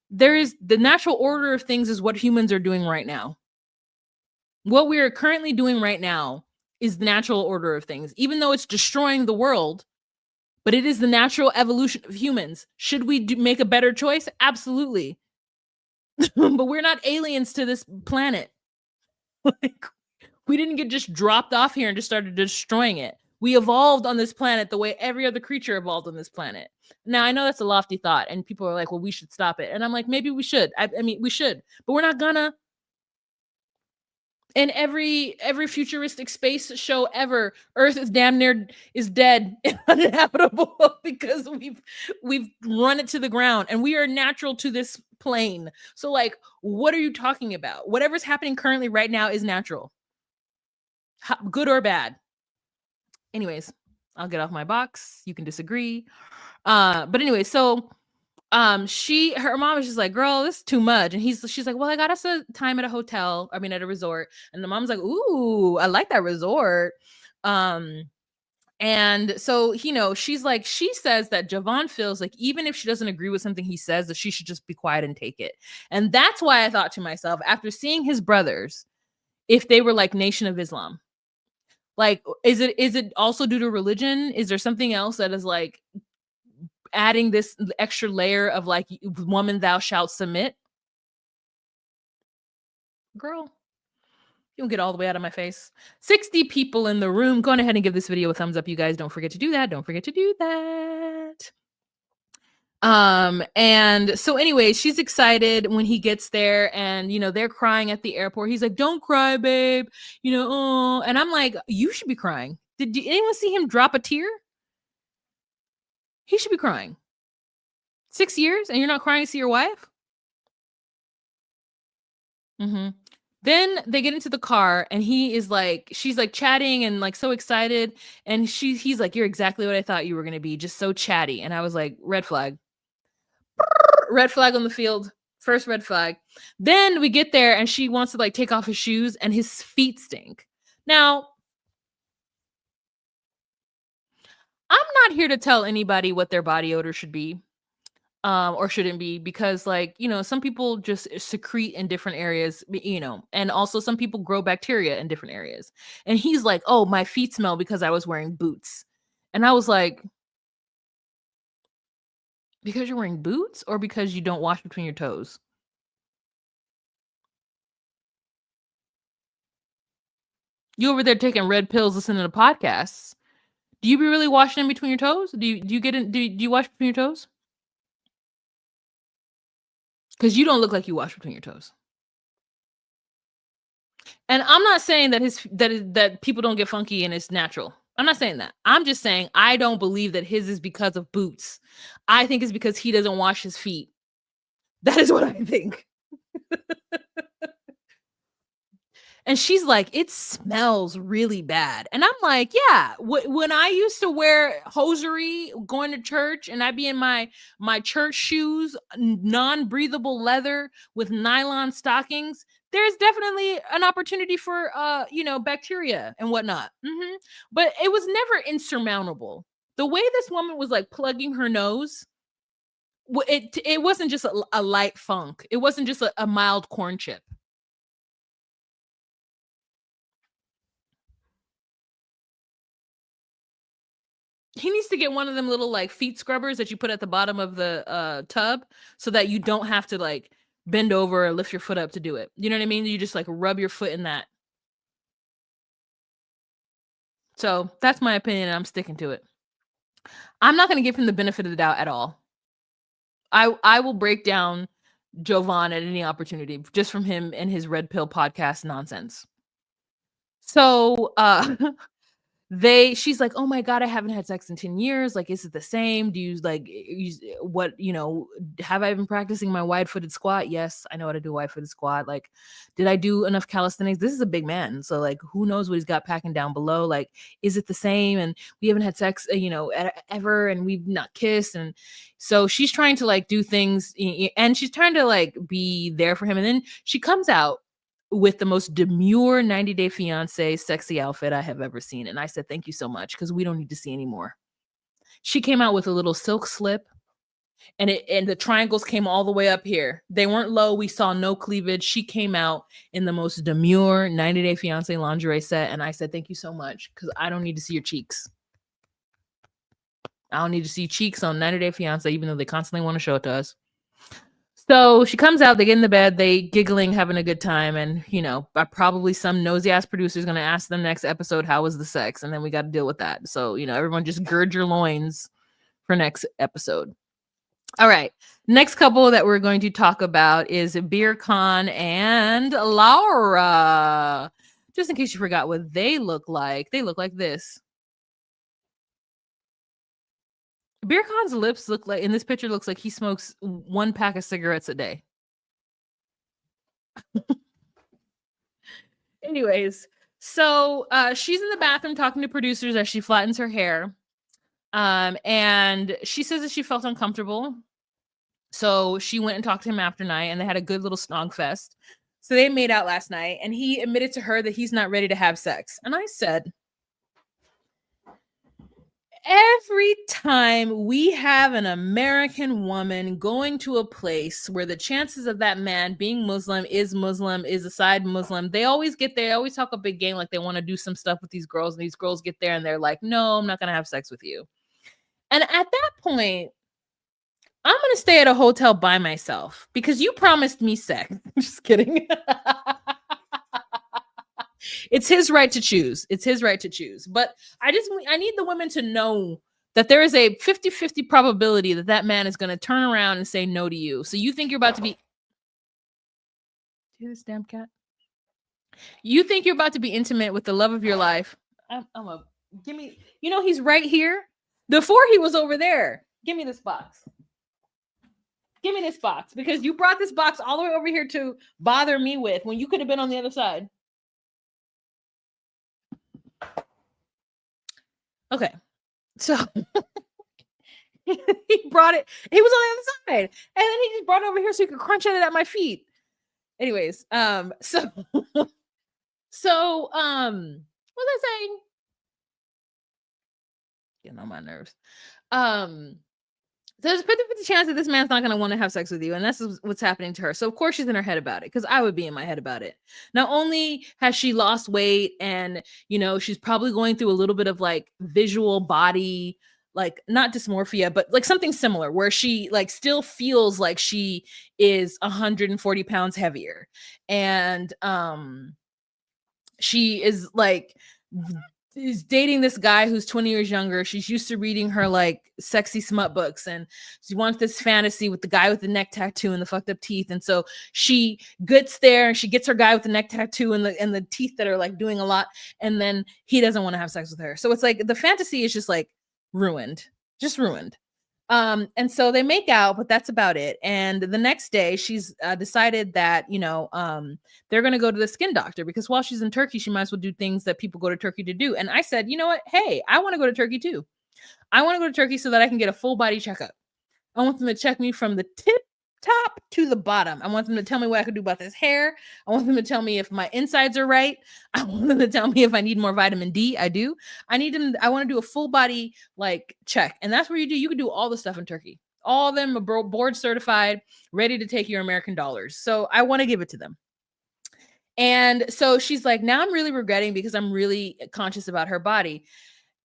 there is the natural order of things is what humans are doing right now. What we are currently doing right now is the natural order of things, even though it's destroying the world, but it is the natural evolution of humans. Should we make a better choice? Absolutely. But we're not aliens to this planet. Like, we didn't get just dropped off here and just started destroying it. We evolved on this planet the way every other creature evolved on this planet. Now, I know that's a lofty thought, and people are like, well, we should stop it. And I'm like, maybe we should. I mean, we should, but we're not gonna. In every futuristic space show ever, Earth is damn near is dead and uninhabitable because we've run it to the ground, and we are natural to this plane. So like, what are you talking about? Whatever's happening currently right now is natural, good or bad. Anyways, I'll get off my box. You can disagree. But anyway, so Her mom is just like, girl, this is too much. And she's like, well, I got us a time at a hotel, I mean at a resort. And the mom's like, ooh, I like that resort. um and so, she's like, she says that Jovon feels like even if she doesn't agree with something he says, that she should just be quiet and take it. And that's why I thought to myself, after seeing his brothers, if they were like Nation of Islam, like, is it also due to religion? Is there something else that is like adding this extra layer of like, woman, thou shalt submit? Girl, you'll get all the way out of my face. 60 people in the room. Go on ahead and give this video a thumbs up, you guys. Don't forget to do that. Don't forget to do that. And so anyway, she's excited when he gets there, and they're crying at the airport. He's like, don't cry, babe. Oh, and I'm like, you should be crying. Did anyone see him drop a tear? He should be crying. 6 years and you're not crying to see your wife? Mm-hmm. Then they get into the car, and she's like chatting and like so excited, and he's like, you're exactly what I thought you were gonna be, just so chatty. And I was like, red flag. Red flag on the field. First red flag. Then we get there, and she wants to like take off his shoes, and his feet stink. Now, I'm not here to tell anybody what their body odor should be, or shouldn't be, because like, some people just secrete in different areas, and also some people grow bacteria in different areas. And he's like, oh, my feet smell because I was wearing boots. And I was like, because you're wearing boots or because you don't wash between your toes? You over there taking red pills, listening to podcasts. Do you be really washing in between your toes? Do you get in? Do you wash between your toes? Because you don't look like you wash between your toes. And I'm not saying that people don't get funky and it's natural. I'm not saying that. I'm just saying I don't believe that his is because of boots. I think it's because he doesn't wash his feet. That is what I think. And she's like, it smells really bad. And I'm like, yeah, when I used to wear hosiery going to church, and I'd be in my church shoes, non-breathable leather with nylon stockings, there's definitely an opportunity for bacteria and whatnot. But it was never insurmountable. The way this woman was like plugging her nose, it wasn't just a light funk. It wasn't just a mild corn chip. He needs to get one of them little like feet scrubbers that you put at the bottom of the tub, so that you don't have to like bend over or lift your foot up to do it. You know what I mean? You just like rub your foot in that. So that's my opinion, and I'm sticking to it. I'm not going to give him the benefit of the doubt at all. I will break down Jovon at any opportunity, just from him and his red pill podcast nonsense. So she's like, oh my god, I haven't had sex in 10 years, like, is it the same? Do you like what, have I been practicing my wide-footed squat? Yes, I know how to do a wide-footed squat. Like, did I do enough calisthenics? This is a big man, so like, who knows what he's got packing down below? Like, is it the same? And we haven't had sex ever, and we've not kissed. And so she's trying to like do things, and she's trying to like be there for him. And then she comes out with the most demure 90 Day Fiance sexy outfit I have ever seen. And I said, thank you so much, because we don't need to see any more. She came out with a little silk slip, and the triangles came all the way up here. They weren't low. We saw no cleavage. She came out in the most demure 90 Day Fiance lingerie set. And I said, thank you so much, because I don't need to see your cheeks. I don't need to see cheeks on 90 Day Fiance, even though they constantly want to show it to us. So she comes out, they get in the bed, they giggling, having a good time. And, probably some nosy ass producer is going to ask them next episode, how was the sex? And then we got to deal with that. So, everyone just gird your loins for next episode. All right. Next couple that we're going to talk about is Birkin and Laura. Just in case you forgot what they look like this. Birkin's lips look like, in this picture, looks like he smokes 1 pack of cigarettes a day. Anyways, so she's in the bathroom talking to producers as she flattens her hair. And she says that she felt uncomfortable. So she went and talked to him after night, and they had a good little snog fest. So they made out last night, and he admitted to her that he's not ready to have sex. And I said, every time we have an American woman going to a place where the chances of that man being Muslim, is a side Muslim, they always get there, they always talk a big game like they want to do some stuff with these girls, and these girls get there and they're like, no, I'm not going to have sex with you. And at that point, I'm going to stay at a hotel by myself because you promised me sex. Just kidding. It's his right to choose. It's his right to choose. But I need the women to know that there is a 50-50 probability that that man is going to turn around and say no to you. So you think you're about to be... hear this damn cat? You think you're about to be intimate with the love of your life. Give me, he's right here. Before he was over there. Give me this box. Give me this box because you brought this box all the way over here to bother me with when you could have been on the other side. Okay. So he brought it. He was on the other side. And then he just brought it over here so he could crunch at it at my feet. Anyways, so what was I saying? Getting on my nerves. There's a 50-50 chance that this man's not going to want to have sex with you. And that's what's happening to her. So, of course, she's in her head about it because I would be in my head about it. Not only has she lost weight and, she's probably going through a little bit of like visual body, like not dysmorphia, but like something similar where she like still feels like she is 140 pounds heavier. And she is like... is dating this guy who's 20 years younger. She's used to reading her like sexy smut books, and she wants this fantasy with the guy with the neck tattoo and the fucked up teeth. And so she gets there and she gets her guy with the neck tattoo and the teeth that are like doing a lot, and then he doesn't want to have sex with her. So it's like the fantasy is just like ruined. And so they make out, but that's about it. And the next day she's decided that, they're going to go to the skin doctor because while she's in Turkey, she might as well do things that people go to Turkey to do. And I said, you know what? Hey, I want to go to Turkey too. I want to go to Turkey so that I can get a full body checkup. I want them to check me from the top to the bottom. I want them to tell me what I could do about this hair. I want them to tell me if my insides are right. I want them to tell me if I need more vitamin D. I do. I want to do a full body like check. And that's where you can do all the stuff in Turkey. All of them are board certified, ready to take your American dollars. So I want to give it to them. And so she's like, now I'm really regretting because I'm really conscious about her body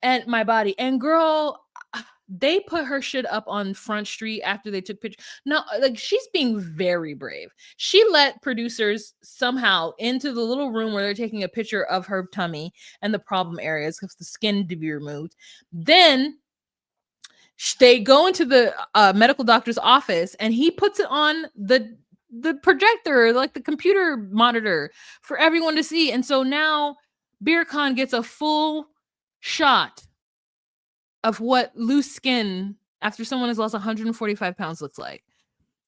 and my body. And girl, they put her shit up on Front Street after they took pictures. No, like she's being very brave. She let producers somehow into the little room where they're taking a picture of her tummy and the problem areas because the skin to be removed. Then they go into the medical doctor's office and he puts it on the projector, like the computer monitor for everyone to see. And so now Birkin gets a full shot of what loose skin after someone has lost 145 pounds looks like.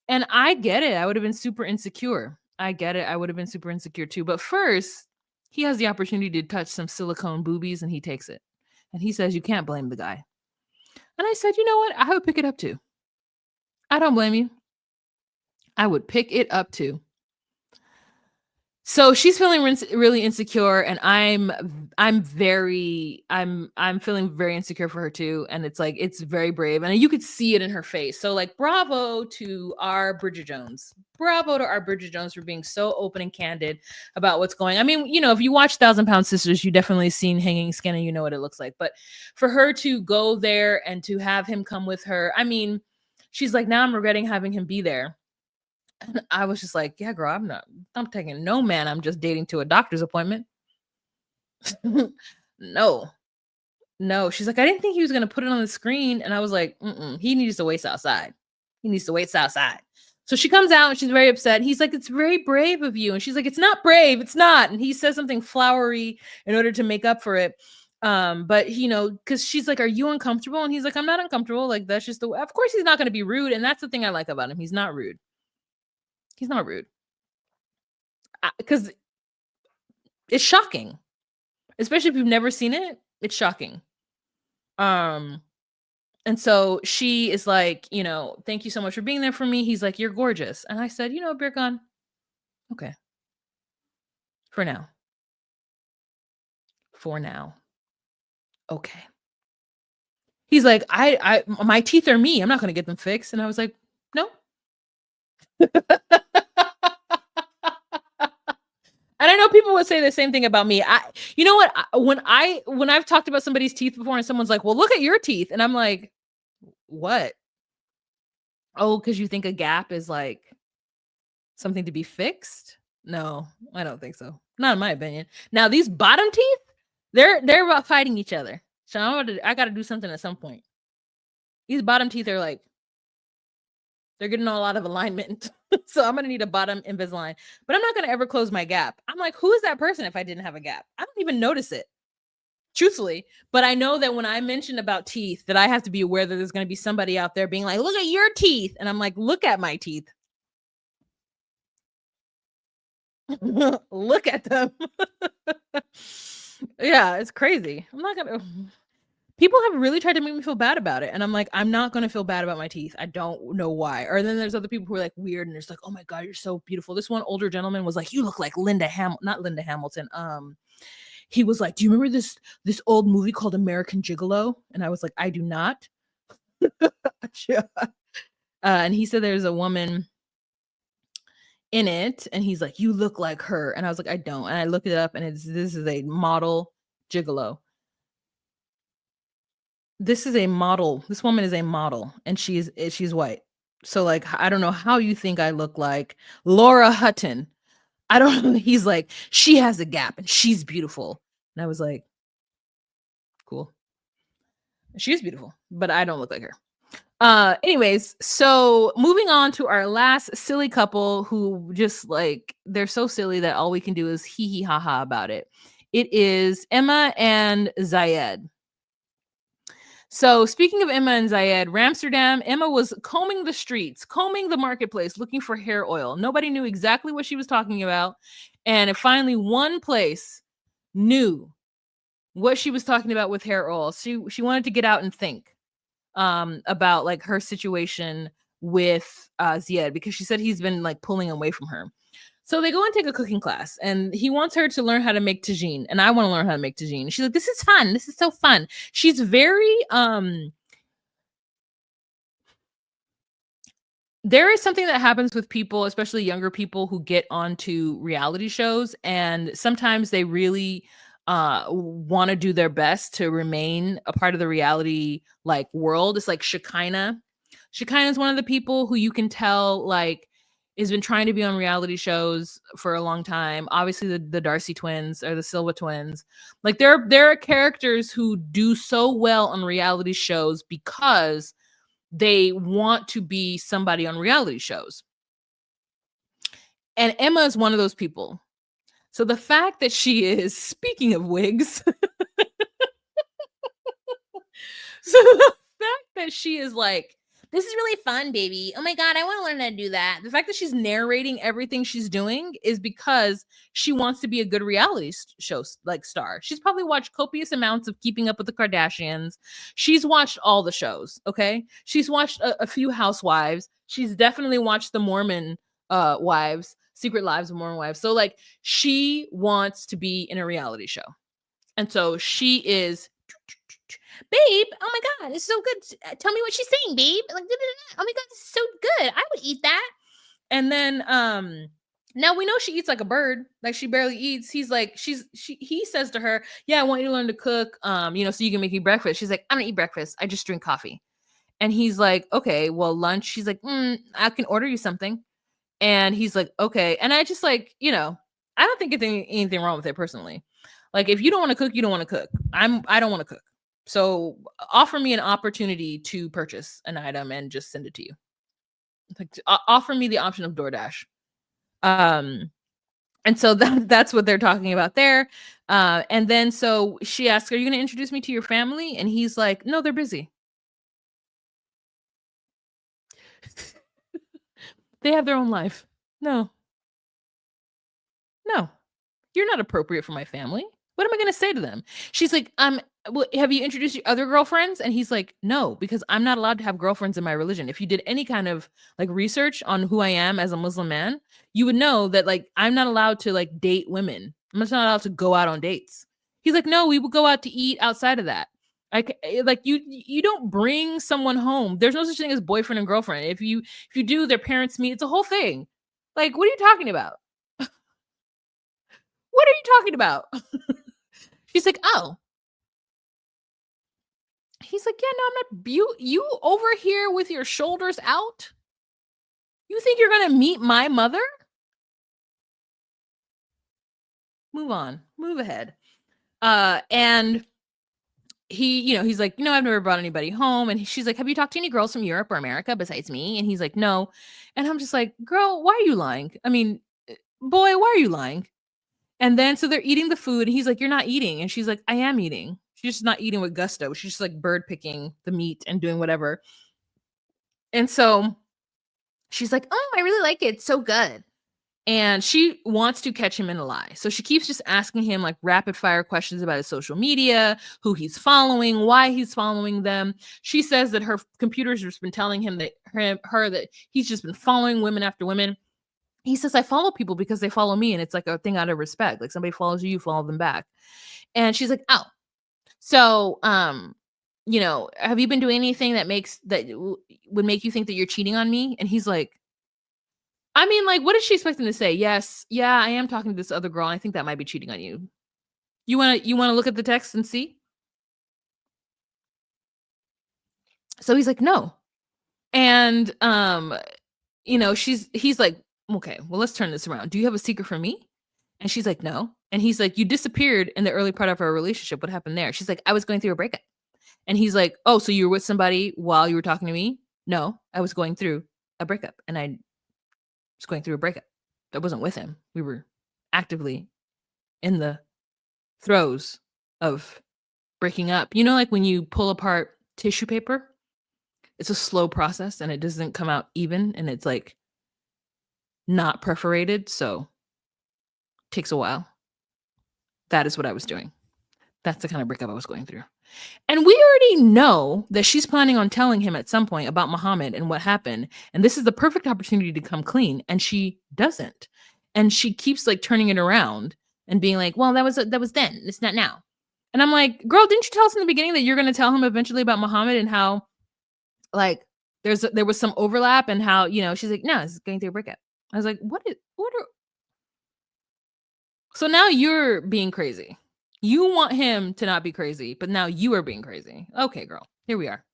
And I get it. I would have been super insecure. I get it. I would have been super insecure too. But first, he has the opportunity to touch some silicone boobies and he takes it. And he says, you can't blame the guy. And I said, you know what? I would pick it up too. I don't blame you. I would pick it up too. So she's feeling really insecure, and I'm feeling very insecure for her too. And it's like, it's very brave, and you could see it in her face. So like, bravo to our Bridget Jones. Bravo to our Bridget Jones for being so open and candid about what's going on. I mean, if you watch 1,000-Pound Sisters, you definitely seen hanging skin and you know what it looks like. But for her to go there and to have him come with her, I mean, she's like, now I'm regretting having him be there. And I was just like, yeah, girl, I'm taking no man. I'm just dating to a doctor's appointment. No. She's like, I didn't think he was going to put it on the screen. And I was like, he needs to wait outside. So she comes out and she's very upset. He's like, it's very brave of you. And she's like, it's not brave. It's not. And he says something flowery in order to make up for it. But because she's like, are you uncomfortable? And he's like, I'm not uncomfortable. Like, that's just the way. Of course he's not going to be rude. And that's the thing I like about him. He's not rude. Because it's shocking, especially if you've never seen it. It's shocking. And so she is like, "Thank you so much for being there for me." He's like, "You're gorgeous." And I said, Birkan, okay, for now, for now, okay. He's like, my teeth are me. I'm not gonna get them fixed." And I was like, "No." And I know people would say the same thing about me. You know what? When I've talked about somebody's teeth before, and someone's like, "Well, look at your teeth," and I'm like, "What? Oh, because you think a gap is like something to be fixed? No, I don't think so. Not in my opinion. Now these bottom teeth, they're about fighting each other. So I got to do something at some point. These bottom teeth are like they're getting a lot of alignment, so I'm gonna need a bottom Invisalign. But I'm not gonna ever close my gap. I'm like, who is that person if I didn't have a gap? I don't even notice it. Truthfully, but I know that when I mention about teeth, that I have to be aware that there's going to be somebody out there being like, "Look at your teeth," and I'm like, "Look at my teeth, look at them." Yeah, it's crazy. I'm not gonna. People have really tried to make me feel bad about it, and I'm like, I'm not gonna feel bad about my teeth. I don't know why. Or then there's other people who are like weird, and it's like, "Oh my god, you're so beautiful." This one older gentleman was like, "You look like not Linda Hamilton." He was like, "Do you remember this old movie called American Gigolo?" And I was like, "I do not." Yeah. And he said there's a woman in it, and he's like, "You look like her," and I was like, "I don't." And I looked it up, and this is a model gigolo. This is a model. This woman is a model, and she's white. So like, I don't know how you think I look like Laura Hutton. I don't know. He's like, she has a gap, and she's beautiful, and I was like, cool. She's beautiful, but I don't look like her. Anyways, so moving on to our last silly couple who just like they're so silly that all we can do is hee hee ha ha about it. It is Emma and Ziad. So speaking of Emma and Ziad, Ramsterdam, Emma was combing the streets, combing the marketplace, looking for hair oil. Nobody knew exactly what she was talking about. And finally one place knew what she was talking about with hair oil. She wanted to get out and think about like her situation with Ziad because she said he's been like pulling away from her. So they go and take a cooking class, and he wants her to learn how to make tagine, and I want to learn how to make tagine. She's like, "This is fun. This is so fun." She's very there is something that happens with people, especially younger people who get onto reality shows, and sometimes they really want to do their best to remain a part of the reality like world. It's like Shekinah. Shekinah is one of the people who you can tell like has been trying to be on reality shows for a long time. Obviously, the Darcy twins or the Silva twins. Like there are characters who do so well on reality shows because they want to be somebody on reality shows. And Emma is one of those people. So the fact that she is, speaking of wigs, so the fact that she is like, "This is really fun, baby. Oh my god, I want to learn how to do that." The fact that she's narrating everything she's doing is because she wants to be a good reality show like star. She's probably watched copious amounts of Keeping Up with the Kardashians. She's watched all the shows, okay? She's watched a few Housewives. She's definitely watched the Mormon wives, Secret Lives of Mormon Wives. So like she wants to be in a reality show. And so she is, "Babe, oh my god, it's so good. Tell me what she's saying, babe. Like, da, da, da. Oh my god, this is so good. I would eat that." And then now we know she eats like a bird, like she barely eats. He's like, he says to her, "Yeah, I want you to learn to cook, so you can make me breakfast." She's like, "I don't eat breakfast. I just drink coffee." And he's like, "Okay, well, lunch." She's like, "I can order you something." And he's like, "Okay." And I just like, I don't think anything wrong with it personally. Like if you don't want to cook, you don't want to cook. I don't want to cook. So offer me an opportunity to purchase an item and just send it to you. Like offer me the option of DoorDash. Um and so that's what they're talking about there. And then so she asks, "Are you going to introduce me to your family?" And he's like, "No, they're busy. They have their own life. No, no, you're not appropriate for my family. What am I going to say to them?" She's like, well, have you introduced your other girlfriends? And he's like, no, because I'm not allowed to have girlfriends in my religion. If you did any kind of like research on who I am as a Muslim man, you would know that like I'm not allowed to like date women. I'm just not allowed to go out on dates. He's like, no, we would go out to eat outside of that. Like, like you don't bring someone home. There's no such thing as boyfriend and girlfriend. If you do, their parents meet. It's a whole thing. Like, what are you talking about? What are you talking about? She's like, oh. He's like, yeah, no, I'm not. You over here with your shoulders out? You think you're gonna meet my mother? Move on, move ahead. And he's like, I've never brought anybody home. And she's like, have you talked to any girls from Europe or America besides me? And he's like, no. And I'm just like, girl, why are you lying? I mean, boy, why are you lying? And then so they're eating the food, and he's like, you're not eating. And she's like, I am eating. She's just not eating with gusto. She's just like bird picking the meat and doing whatever. And so she's like, oh, I really like it. It's so good. And she wants to catch him in a lie. So she keeps just asking him like rapid fire questions about his social media, who he's following, why he's following them. She says that her computer's just been telling him that that he's just been following women after women. He says, I follow people because they follow me. And it's like a thing out of respect. Like somebody follows you, you follow them back. And she's like, oh, so, have you been doing anything that would make you think that you're cheating on me? And he's like, I mean, like, what is she expecting to say? Yes, yeah, I am talking to this other girl. And I think that might be cheating on you. You wanna look at the text and see? So he's like, no. And he's like, okay, well, let's turn this around. Do you have a secret from me? And she's like, no. And he's like, you disappeared in the early part of our relationship. What happened there? She's like, I was going through a breakup. And he's like, oh, so you were with somebody while you were talking to me? No, I was going through a breakup, and I was going through a breakup. I wasn't with him. We were actively in the throes of breaking up. You know, like when you pull apart tissue paper, it's a slow process and it doesn't come out even, and it's like not perforated. So it takes a while. That is what I was doing. That's the kind of breakup I was going through. And we already know that she's planning on telling him at some point about Muhammad and what happened. And this is the perfect opportunity to come clean. And she doesn't. And she keeps like turning it around and being like, well, that was then. It's not now. And I'm like, girl, didn't you tell us in the beginning that you're going to tell him eventually about Muhammad and how like there was some overlap and how, she's like, no, it's going through a breakup. I was like, so now you're being crazy. You want him to not be crazy, but now you are being crazy. Okay, girl, here we are.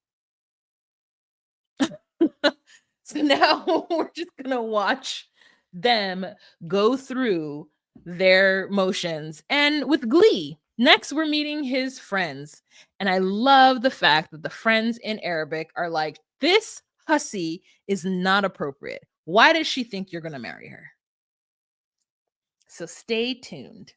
So now we're just going to watch them go through their motions and with glee. Next, we're meeting his friends. And I love the fact that the friends in Arabic are like, this hussy is not appropriate. Why does she think you're going to marry her? So stay tuned.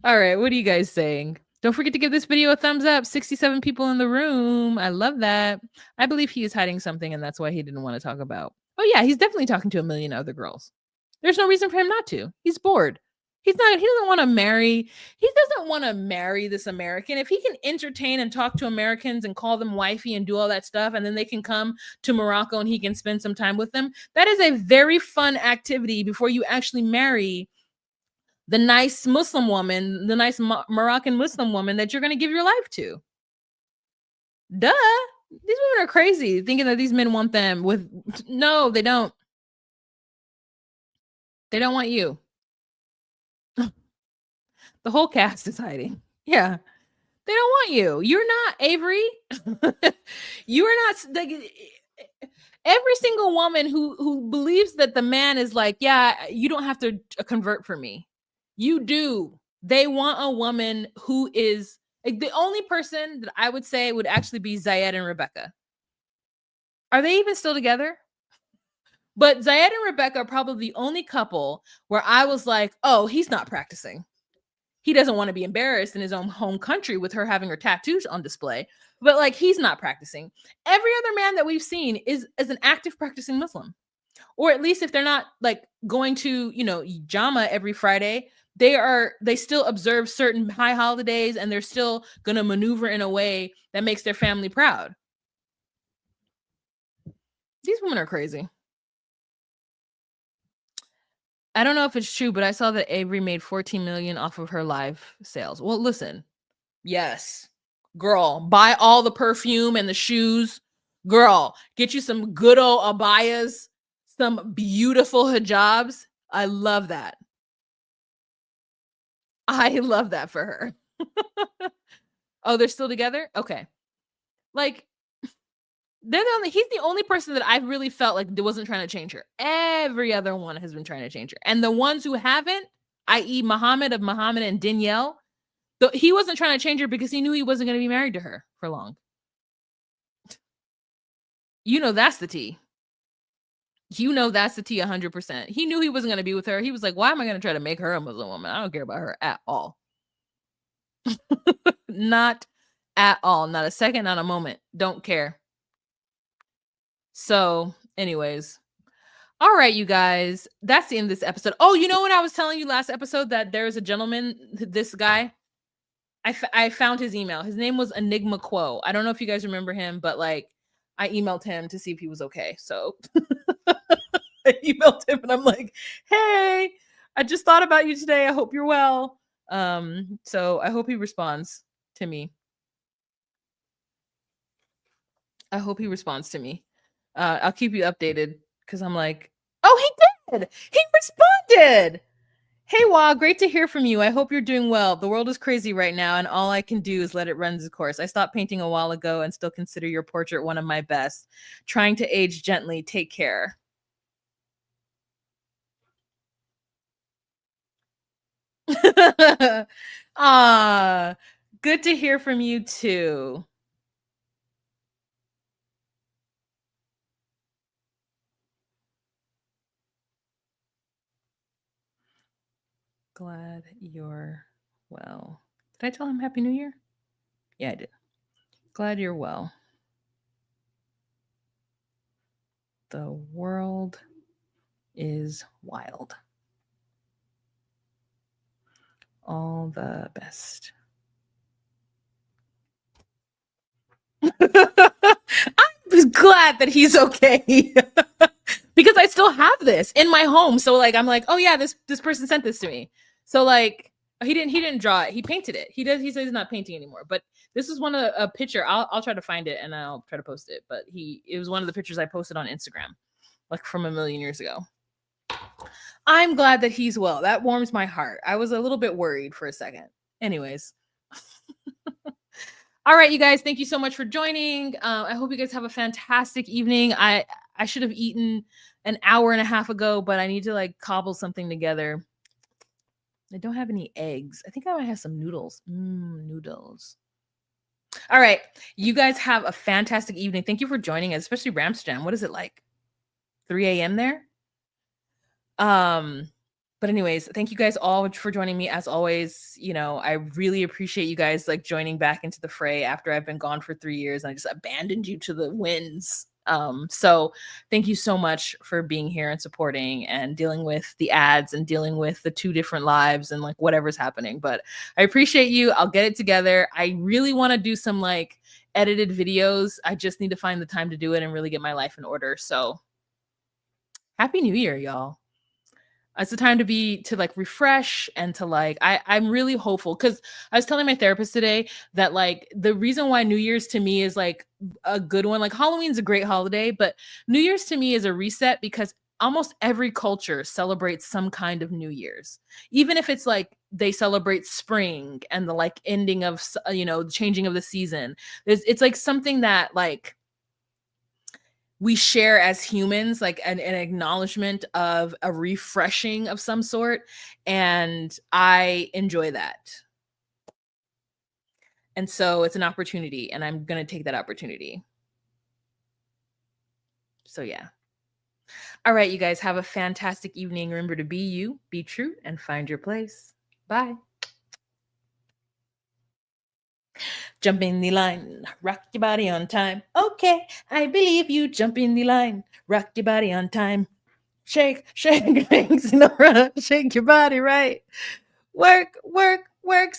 All right, what are you guys saying? Don't forget to give this video a thumbs up. 67 people in the room. I love that. I believe he is hiding something, and that's why he didn't want to talk about. Oh yeah, he's definitely talking to a million other girls. There's no reason for him not to. He's bored. He doesn't want to marry. He doesn't want to marry this American. If he can entertain and talk to Americans and call them wifey and do all that stuff, and then they can come to Morocco and he can spend some time with them, that is a very fun activity before you actually marry the nice Muslim woman, the nice Moroccan Muslim woman that you're going to give your life to. Duh. These women are crazy thinking that these men want them with. No, they don't. They don't want you. The whole cast is hiding. Yeah. They don't want you. You're not Avery. You are not like every single woman who believes that the man is like, yeah, you don't have to convert for me. You do. They want a woman who is like the only person that I would say would actually be Ziad and Rebecca. Are they even still together? But Ziad and Rebecca are probably the only couple where I was like, oh, he's not practicing. He doesn't want to be embarrassed in his own home country with her having her tattoos on display. But like, he's not practicing. Every other man that we've seen is an active practicing Muslim. Or at least if they're not like going to, Jama every Friday, they still observe certain high holidays, and they're still going to maneuver in a way that makes their family proud. These women are crazy. I don't know if it's true, but I saw that Avery made 14 million off of her live sales. Well, listen. Yes. Girl, buy all the perfume and the shoes. Girl, get you some good old abayas, some beautiful hijabs. I love that. I love that for her. Oh, they're still together? Okay. Like, he's the only person that I've really felt like wasn't trying to change her. Every other one has been trying to change her. And the ones who haven't, i.e. Muhammad and Danielle, he wasn't trying to change her because he knew he wasn't going to be married to her for long. You know that's the tea. You know that's the tea 100%. He knew he wasn't going to be with her. He was like, why am I going to try to make her a Muslim woman? I don't care about her at all. Not at all. Not a second, not a moment. Don't care. So, anyways. All right, you guys. That's the end of this episode. Oh, you know what I was telling you last episode that there's a gentleman, this guy. I found his email. His name was Enigma Quo. I don't know if you guys remember him, but like I emailed him to see if he was okay. So I emailed him and I'm like, hey, I just thought about you today. I hope you're well. So I hope he responds to me. I'll keep you updated because I'm like, oh, he did. He responded. Hey, Wah, great to hear from you. I hope you're doing well. The world is crazy right now, and all I can do is let it run its course. I stopped painting a while ago and still consider your portrait one of my best. Trying to age gently. Take care. Ah, good to hear from you too. Glad you're well. Did I tell him Happy New Year? Yeah, I did. Glad you're well. The world is wild. All the best. I'm glad that he's okay. Because I still have this in my home. So like I'm like, oh yeah, this person sent this to me. So like he didn't draw it. He painted it. He says he's not painting anymore. But this is one of a picture. I'll try to find it and I'll try to post it. But it was one of the pictures I posted on Instagram, like from a million years ago. I'm glad that he's well. That warms my heart. I was a little bit worried for a second. Anyways. All right, you guys, thank you so much for joining. I hope you guys have a fantastic evening. I should have eaten an hour and a half ago, but I need to like cobble something together. I don't have any eggs. I think I might have some noodles. Noodles. All right, you guys have a fantastic evening. Thank you for joining us, especially Ramsjam. What is it like? 3 a.m. there? But anyways, thank you guys all for joining me. As always, you know, I really appreciate you guys like joining back into the fray after I've been gone for 3 years and I just abandoned you to the winds. So thank you so much for being here and supporting and dealing with the ads and dealing with the 2 different lives and like whatever's happening. But I appreciate you. I'll get it together. I really want to do some like edited videos. I just need to find the time to do it and really get my life in order. So Happy New Year, y'all. It's the time to like refresh and to like I'm really hopeful because I was telling my therapist today that like the reason why New Year's to me is like a good one, like Halloween's a great holiday, but New Year's to me is a reset because almost every culture celebrates some kind of New Year's, even if it's like they celebrate spring and the like ending of the changing of the season. It's like something that like we share as humans, like an acknowledgement of a refreshing of some sort. And I enjoy that. And so it's an opportunity and I'm going to take that opportunity. So yeah. All right, you guys have a fantastic evening. Remember to be you, be true, and find your place. Bye. Jump in the line, rock your body on time. Okay, I believe you. Jump in the line, rock your body on time. Shake, shake your things in a row. Shake your body right. Work, work, work.